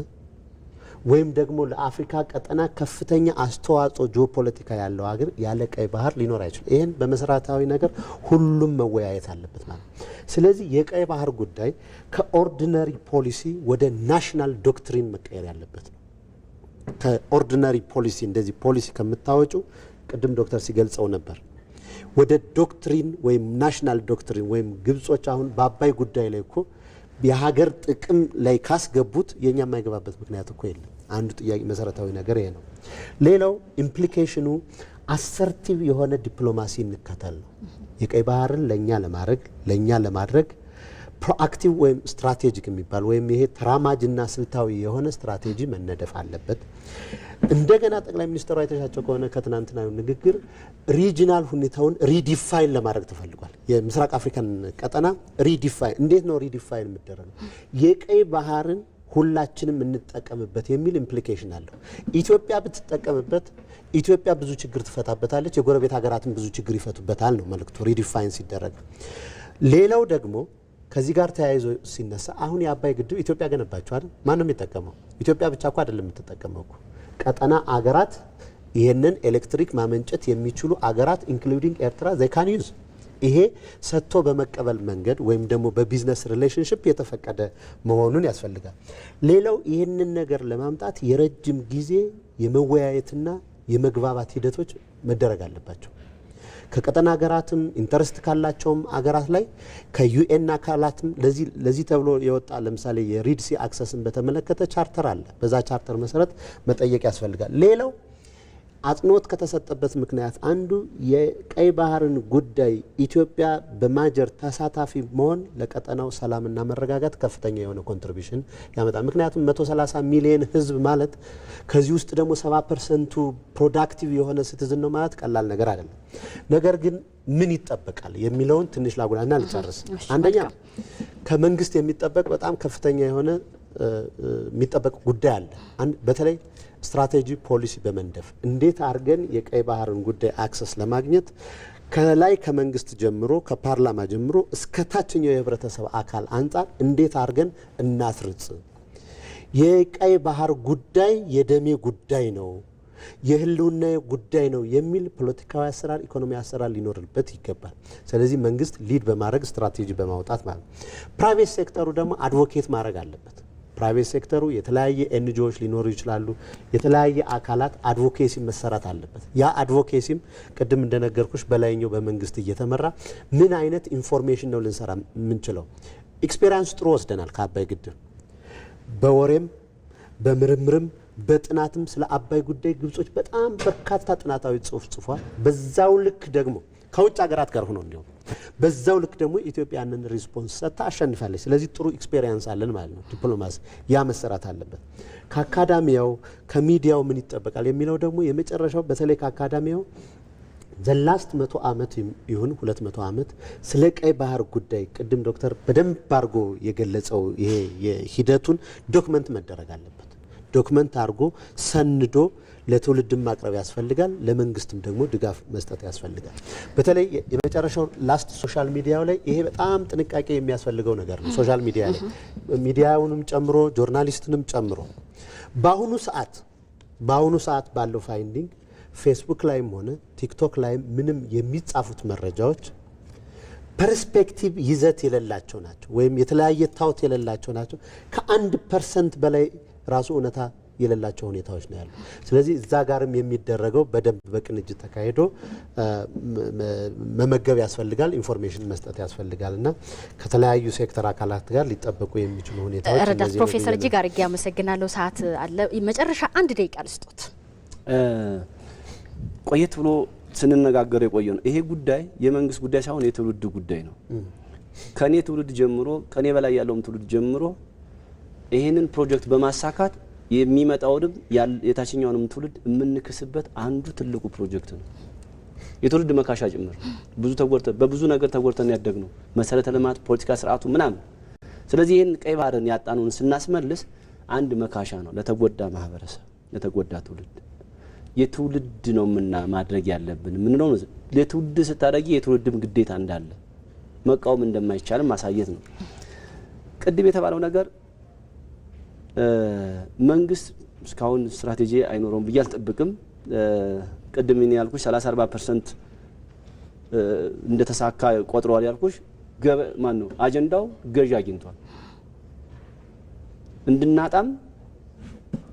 ወይም ደግሞ ለአፍሪካ ቀጠና ከፍተኛ አስተዋጽኦ ጂኦፖለቲካ ያለው አገር ያለ ቀይ ባህር ሊኖር አይችልም። ይሄን በመሰረታዊ ነገር ሁሉም መወያየት አለበት ማለት። ስለዚህ የቀይ ባህር ጉዳይ ከኦርዲነሪ ፖሊሲ ወደ ናሽናል ዶክትሪን መቀየር ያለበት ነው። ከኦርዲነሪ ፖሊሲ እንደዚህ ፖሊሲ ከምታወጩ ቅድም ዶክተር ሲገልጸው ነበር ወደ ዶክትሪን ወይም ናሽናል ዶክትሪን ወይም ግብጾች አሁን በአባይ ጉዳይ ላይ እኮ የሀገር ጥቅም ላይ ካስገቡት የኛ የማይገባበት ምክንያት እኮ የለም። አንዱ ጥያቄ መሰረታዊ ነገር ይሄ ነው። ሌላው ኢምፕሊኬሽኑ አሰርቲቭ የሆነ ዲፕሎማሲ እንከተል ነው። የቀይ ባህርን ለኛ ለማድረግ ፕሮአክቲቭ ወይም ስትራቴጂክ የሚባል ወይም ይሄ ተራማጅና ስልታዊ የሆነ ስትራቴጂ መነደፍ አለበት። እንደገና ጠቅላይ ሚኒስትሩ አይተሻቸው ከሆነ ከትናንትናው ንግግር ሪጂናል ሁኔታውን ሪዲፋይን ለማድረግ ተፈልጓል። የምስራቅ አፍሪካን ቀጠና ሪዲፋይን እንዴት ነው ሪዲፋይን የሚደረገው? የቀይ ባህርን ሁላችንም እንጠቀምበት የሚል ኢምፕሊኬሽን አለው። ኢትዮጵያ ብትጠቀምበት ኢትዮጵያ ብዙ ችግር ትፈታበታለች፣ የጎረቤት ሀገራትን ብዙ ችግር ይፈቱበታል ነው መልእክቱ ሪዲፋይን ሲደረግ። ሌላው ደግሞ ከዚህ ጋር ተያይዞ ሲነሳ አሁን የአባይ ግድብ ኢትዮጵያ ገነባቸው አይደል? ማን ነው የሚጠቀመው? ኢትዮጵያ ብቻ እኮ አይደለም የምትጠቀመው። ቀጠና አገራት ይሄንን ኤሌክትሪክ ማመንጨት የሚችሉ አገራት ኢንክሉዲንግ ኤርትራ they can use ይሄ ሰጥቶ በመቀበል መንገድ ወይም ደግሞ በቢዝነስ ሪሌሽንሺፕ የተፈቀደ መሆኑን ያስፈልጋል። ሌላው ይሄንን ነገር ለማምጣት የረጅም ጊዜ የመወያየትና የመግባባት ሂደቶች መደረግ አለባቸው። ከቀጠና ሀገራትም ኢንተረስት ካላቸውም አገራት ላይ ከዩኤን አካላትም ለዚህ ተብሎ የወጣ ለምሳሌ የሪድሲ አክሰስን በተመለከተ ቻርተር አለ። በዛ ቻርተር መሰረት መጠየቅ ያስፈልጋል። ሌላው አጽንኦት ከተሰጠበት ምክንያት አንዱ የቀይ ባህርን ጉዳይ ኢትዮጵያ በማጀር ተሳታፊ መሆን ለቀጠናው ሰላምና መረጋጋት ከፍተኛ የሆነ ኮንትሪቢዩሽን ያመጣል። ምክንያቱም 130 ሚሊዮን ህዝብ ማለት ከዚህ ውስጥ ደግሞ 70% ፕሮዳክቲቭ የሆነ ሲቲዝን ነው ማለት ቀላል ነገር አይደለም። ነገር ግን ምን ይጠበቃል የሚለውን ትንሽ ላጉላና ልጨርስ። አንደኛ ከመንግስት የሚጠበቅ በጣም ከፍተኛ የሆነ የሚጠበቅ ጉዳይ አለ። በተለይ ስትራቴጂ ፖሊሲ በመንደፍ እንዴት አድርገን የቀይ ባህርን ጉዳይ አክሰስ ለማግኘት ከላይ ከመንግስት ጀምሮ ከፓርላማ ጀምሮ እስከ ታችኛው የህብረተሰብ አካል አንጻር እንዴት አድርገን እናስርጽ? የቀይ ባህር ጉዳይ የደሜ ጉዳይ ነው፣ የህልውና ጉዳይ ነው የሚል ፖለቲካዊ አሰራር፣ ኢኮኖሚ አሰራር ሊኖርበት ይገባል። ስለዚህ መንግስት ሊድ በማድረግ ስትራቴጂ በማውጣት ማለት ነው። ፕራይቬት ሴክተሩ ደግሞ አድቮኬት ማድረግ አለበት። ፕራይቬት ሴክተሩ የተለያየ ኤንጂኦዎች ሊኖሩ ይችላሉ። የተለያየ አካላት አድቮኬሲ መሰራት አለበት። ያ አድቮኬሲም ቅድም እንደነገርኩሽ በላይኛው በመንግስት እየተመራ ምን አይነት ኢንፎርሜሽን ነው ልንሰራ የምንችለው? ኤክስፔሪንስ ጥሩ ወስደናል ከአባይ ግድብ በወሬም በምርምርም በጥናትም ስለ አባይ ጉዳይ ግብጾች በጣም በርካታ ጥናታዊ ጽሁፍ ጽፏል። በዛው ልክ ደግሞ ከውጭ ሀገራት ጋር ሆኖ እንዲሁም በዛው ልክ ደግሞ ኢትዮጵያንን ሪስፖንስ ሰጥታ አሸንፋለች። ስለዚህ ጥሩ ኤክስፔሪየንስ አለን ማለት ነው። ዲፕሎማሲ ያ መሰራት አለበት። ከአካዳሚያው ከሚዲያው ምን ይጠበቃል የሚለው ደግሞ የመጨረሻው በተለይ ከአካዳሚያው ዘላስት 100 ዓመት ይሁን 200 ዓመት ስለ ቀይ ባህር ጉዳይ ቅድም ዶክተር በደንብ አርጎ የገለጸው ይሄ የሂደቱን ዶክመንት መደረግ አለበት። ዶክመንት አርጎ ሰንዶ ለትውልድ ማቅረብ ያስፈልጋል። ለመንግስትም ደግሞ ድጋፍ መስጠት ያስፈልጋል። በተለይ የመጨረሻው ላስት ሶሻል ሚዲያው ላይ ይሄ በጣም ጥንቃቄ የሚያስፈልገው ነገር ነው። ሶሻል ሚዲያ ላይ ሚዲያውንም ጨምሮ ጆርናሊስትንም ጨምሮ በአሁኑ ሰዓት ባለው ፋይንዲንግ ፌስቡክ ላይም ሆነ ቲክቶክ ላይም ምንም የሚጻፉት መረጃዎች ፐርስፔክቲቭ ይዘት የሌላቸው ናቸው፣ ወይም የተለያየ ታውት የሌላቸው ናቸው። ከ1% በላይ ራሱ እውነታ የሌላቸው ሁኔታዎች ነው ያሉ። ስለዚህ እዛ ጋርም የሚደረገው በደንብ በቅንጅት ተካሂዶ መመገብ ያስፈልጋል፣ ኢንፎርሜሽን መስጠት ያስፈልጋልና ከተለያዩ ሴክተር አካላት ጋር ሊጠበቁ የሚችሉ ሁኔታዎች ረዳት ፕሮፌሰር እጅግ አድርጌ አመሰግናለሁ። ሰዓት አለ። መጨረሻ 1 ደቂቃ ልስጦት። ቆየት ብሎ ስንነጋገር የቆየ ነው። ይሄ ጉዳይ የመንግስት ጉዳይ ሳይሆን የትውልድ ጉዳይ ነው። ከኔ ትውልድ ጀምሮ ከኔ በላይ ያለውም ትውልድ ጀምሮ ይሄንን ፕሮጀክት በማሳካት የሚመጣውንም የታችኛውንም ትውልድ የምንክስበት አንዱ ትልቁ ፕሮጀክት ነው። የትውልድ መካሻ ጭምር በብዙ ነገር ተጎርተን ያደግነው መሰረተ ልማት፣ ፖለቲካ ስርዓቱ ምናምን። ስለዚህ ይሄን ቀይ ባህርን ያጣነውን ስናስመልስ አንድ መካሻ ነው ለተጎዳ ማህበረሰብ፣ ለተጎዳ ትውልድ። የትውልድ ነው ማድረግ ያለብን። ምን ነው ለትውልድ ስታደርጊ የትውልድም ግዴታ እንዳለ መቃወም እንደማይቻልም ማሳየት ነው። ቅድም የተባለው ነገር መንግስት እስካሁን ስትራቴጂ አይኖረውም ብዬ አልጠብቅም። ቅድም እኔ ያልኩሽ 30-40% እንደተሳካ ቆጥሯል ያልኩሽ ማን ነው አጀንዳው ገዥ አግኝቷል። እንድናጣም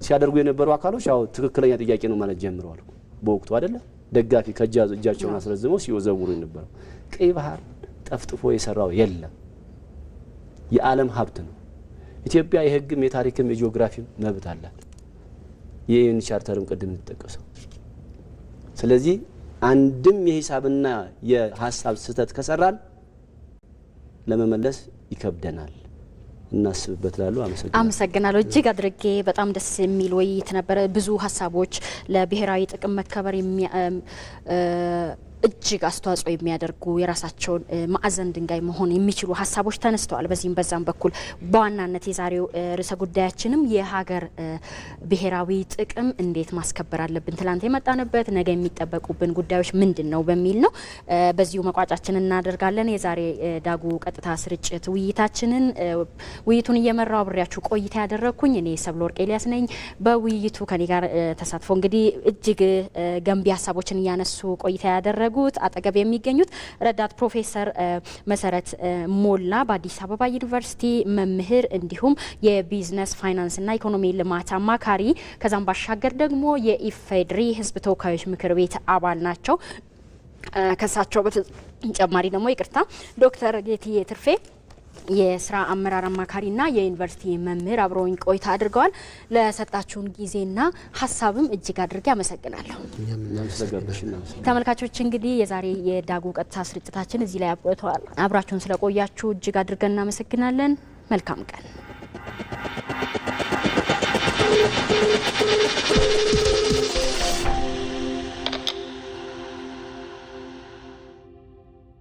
ሲያደርጉ የነበሩ አካሎች ያው ትክክለኛ ጥያቄ ነው ማለት ጀምረዋል። በወቅቱ አይደለ ደጋፊ ከእጃቸውን አስረዝመው ሲወዘውሩ የነበረው ቀይ ባህር ጠፍጥፎ የሰራው የለም። የዓለም ሀብት ነው። ኢትዮጵያ የህግም የታሪክም የጂኦግራፊም መብት አላት። የዩኤን ቻርተርም ቅድም ተጠቀሰው። ስለዚህ አንድም የሂሳብና የሐሳብ ስህተት ከሰራን ለመመለስ ይከብደናል። እናስብበት ላሉ አመሰግናለሁ። እጅግ አድርጌ በጣም ደስ የሚል ውይይት ነበር። ብዙ ሀሳቦች ለብሔራዊ ጥቅም መከበር እጅግ አስተዋጽኦ የሚያደርጉ የራሳቸውን ማዕዘን ድንጋይ መሆን የሚችሉ ሀሳቦች ተነስተዋል። በዚህም በዛም በኩል በዋናነት የዛሬው ርዕሰ ጉዳያችንም የሀገር ብሔራዊ ጥቅም እንዴት ማስከበር አለብን፣ ትላንት የመጣንበት ነገ የሚጠበቁብን ጉዳዮች ምንድነው በሚል ነው። በዚሁ መቋጫችንን እናደርጋለን። የዛሬ ዳጉ ቀጥታ ስርጭት ውይይቱን እየመራው አብሬያችሁ ቆይታ ያደረኩኝ እኔ ሰብለወርቅ ኤልያስ ነኝ። በውይይቱ ከኔ ጋር ተሳትፎ እንግዲህ እጅግ ገንቢ ሀሳቦችን እያነሱ ቆይታ ያደረጉ አጠገብ የሚገኙት ረዳት ፕሮፌሰር መሰረት ሞላ በአዲስ አበባ ዩኒቨርሲቲ መምህር እንዲሁም የቢዝነስ ፋይናንስና ኢኮኖሚ ልማት አማካሪ ከዛም ባሻገር ደግሞ የኢፌድሪ ሕዝብ ተወካዮች ምክር ቤት አባል ናቸው። ከሳቸው በተጨማሪ ደግሞ ዶክተር ጌትዬ ትርፌ የስራ አመራር አማካሪና የዩኒቨርሲቲ መምህር አብረውኝ ቆይታ አድርገዋል። ለሰጣችሁን ጊዜና ሀሳብም እጅግ አድርጌ አመሰግናለሁ። ተመልካቾች እንግዲህ የዛሬ የዳጉ ቀጥታ ስርጭታችን እዚህ ላይ አብቅቷል። አብራችሁን ስለቆያችሁ እጅግ አድርገን እናመሰግናለን። መልካም ቀን።